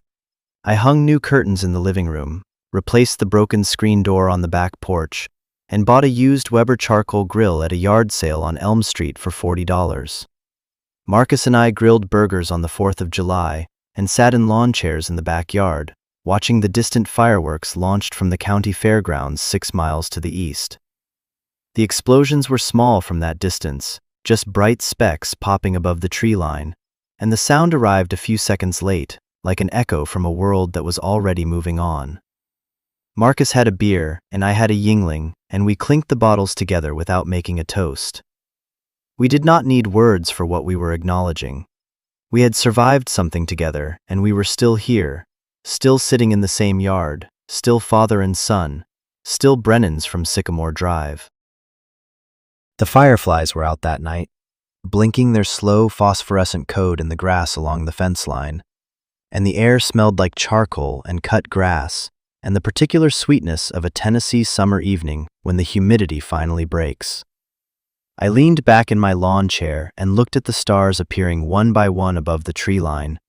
I hung new curtains in the living room, replaced the broken screen door on the back porch, and bought a used Weber charcoal grill at a yard sale on Elm Street for $40. Marcus and I grilled burgers on the 4th of July and sat in lawn chairs in the backyard, watching the distant fireworks launched from the county fairgrounds 6 miles to the east. The explosions were small from that distance, just bright specks popping above the tree line, and the sound arrived a few seconds late, like an echo from a world that was already moving on. Marcus had a beer, and I had a Yingling, and we clinked the bottles together without making a toast. We did not need words for what we were acknowledging. We had survived something together, and we were still here, still sitting in the same yard, still father and son, still Brennans from Sycamore Drive. The fireflies were out that night, blinking their slow phosphorescent code in the grass along the fence line, and the air smelled like charcoal and cut grass and the particular sweetness of a Tennessee summer evening when the humidity finally breaks. I leaned back in my lawn chair and looked at the stars appearing one by one above the tree line,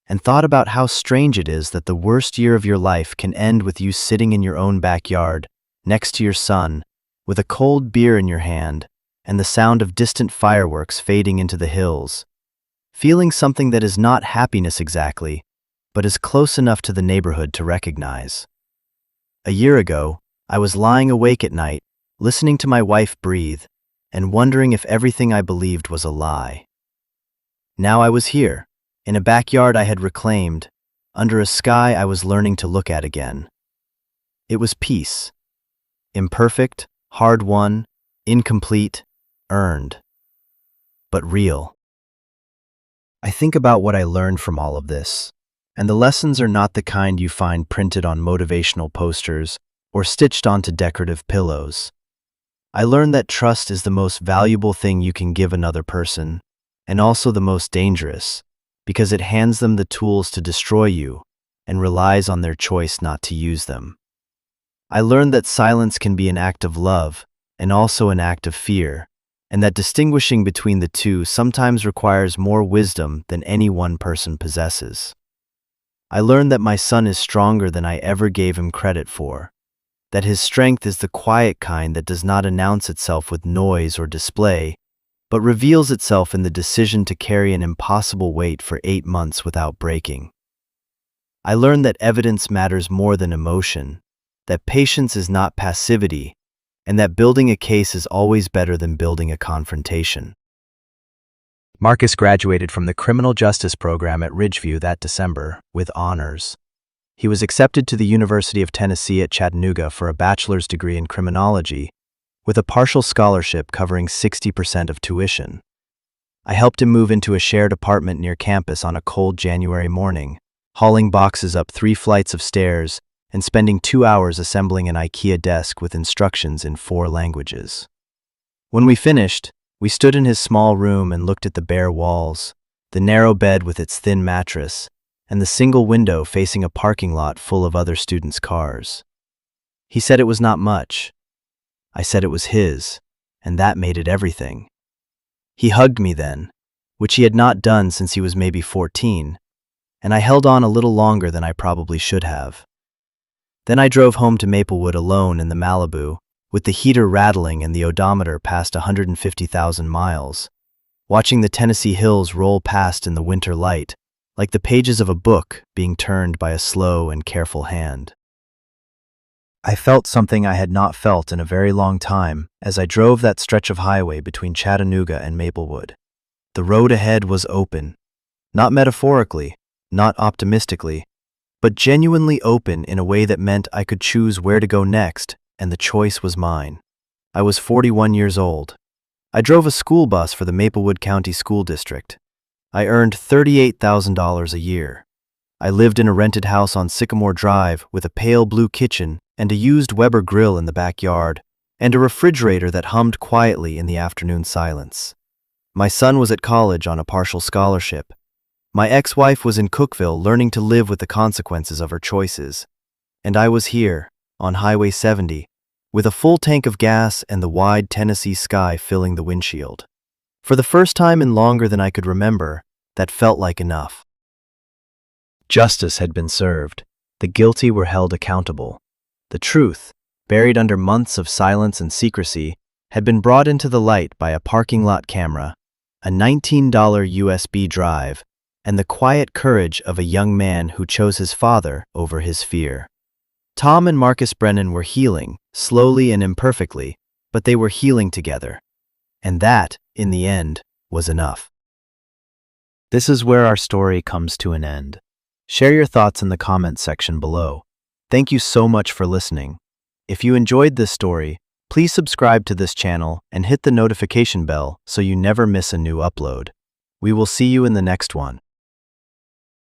and thought about how strange it is that the worst year of your life can end with you sitting in your own backyard, next to your son, with a cold beer in your hand, and the sound of distant fireworks fading into the hills, feeling something that is not happiness exactly, but is close enough to the neighborhood to recognize. A year ago, I was lying awake at night, listening to my wife breathe, and wondering if everything I believed was a lie. Now I was here, in a backyard I had reclaimed, under a sky I was learning to look at again. It was peace. Imperfect, hard-won, incomplete, earned, but real. I think about what I learned from all of this, and the lessons are not the kind you find printed on motivational posters or stitched onto decorative pillows. I learned that trust is the most valuable thing you can give another person, and also the most dangerous, because it hands them the tools to destroy you and relies on their choice not to use them. I learned that silence can be an act of love and also an act of fear, and that distinguishing between the two sometimes requires more wisdom than any one person possesses. I learned that my son is stronger than I ever gave him credit for, that his strength is the quiet kind that does not announce itself with noise or display, but reveals itself in the decision to carry an impossible weight for 8 months without breaking. I learned that evidence matters more than emotion, that patience is not passivity, and that building a case is always better than building a confrontation. Marcus graduated from the criminal justice program at Ridgeview that December with honors. He was accepted to the University of Tennessee at Chattanooga for a bachelor's degree in criminology, with a partial scholarship covering 60% of tuition. I helped him move into a shared apartment near campus on a cold January morning, hauling boxes up 3 flights of stairs and spending 2 hours assembling an IKEA desk with instructions in 4 languages. When we finished, we stood in his small room and looked at the bare walls, the narrow bed with its thin mattress, and the single window facing a parking lot full of other students' cars. He said it was not much. I said it was his, and that made it everything. He hugged me then, which he had not done since he was maybe 14, and I held on a little longer than I probably should have. Then I drove home to Maplewood alone in the Malibu, with the heater rattling and the odometer past 150,000 miles, watching the Tennessee hills roll past in the winter light, like the pages of a book being turned by a slow and careful hand. I felt something I had not felt in a very long time as I drove that stretch of highway between Chattanooga and Maplewood. The road ahead was open, not metaphorically, not optimistically, but genuinely open in a way that meant I could choose where to go next, and the choice was mine. I was 41 years old. I drove a school bus for the Maplewood County School District. I earned $38,000 a year. I lived in a rented house on Sycamore Drive with a pale blue kitchen and a used Weber grill in the backyard, and a refrigerator that hummed quietly in the afternoon silence. My son was at college on a partial scholarship. My ex-wife was in Cookeville learning to live with the consequences of her choices. And I was here, on Highway 70, with a full tank of gas and the wide Tennessee sky filling the windshield. For the first time in longer than I could remember, that felt like enough. Justice had been served. The guilty were held accountable. The truth, buried under months of silence and secrecy, had been brought into the light by a parking lot camera, a $19 USB drive, and the quiet courage of a young man who chose his father over his fear. Tom and Marcus Brennan were healing, slowly and imperfectly, but they were healing together. And that, in the end, was enough. This is where our story comes to an end. Share your thoughts in the comments section below. Thank you so much for listening. If you enjoyed this story, please subscribe to this channel and hit the notification bell so you never miss a new upload. We will see you in the next one.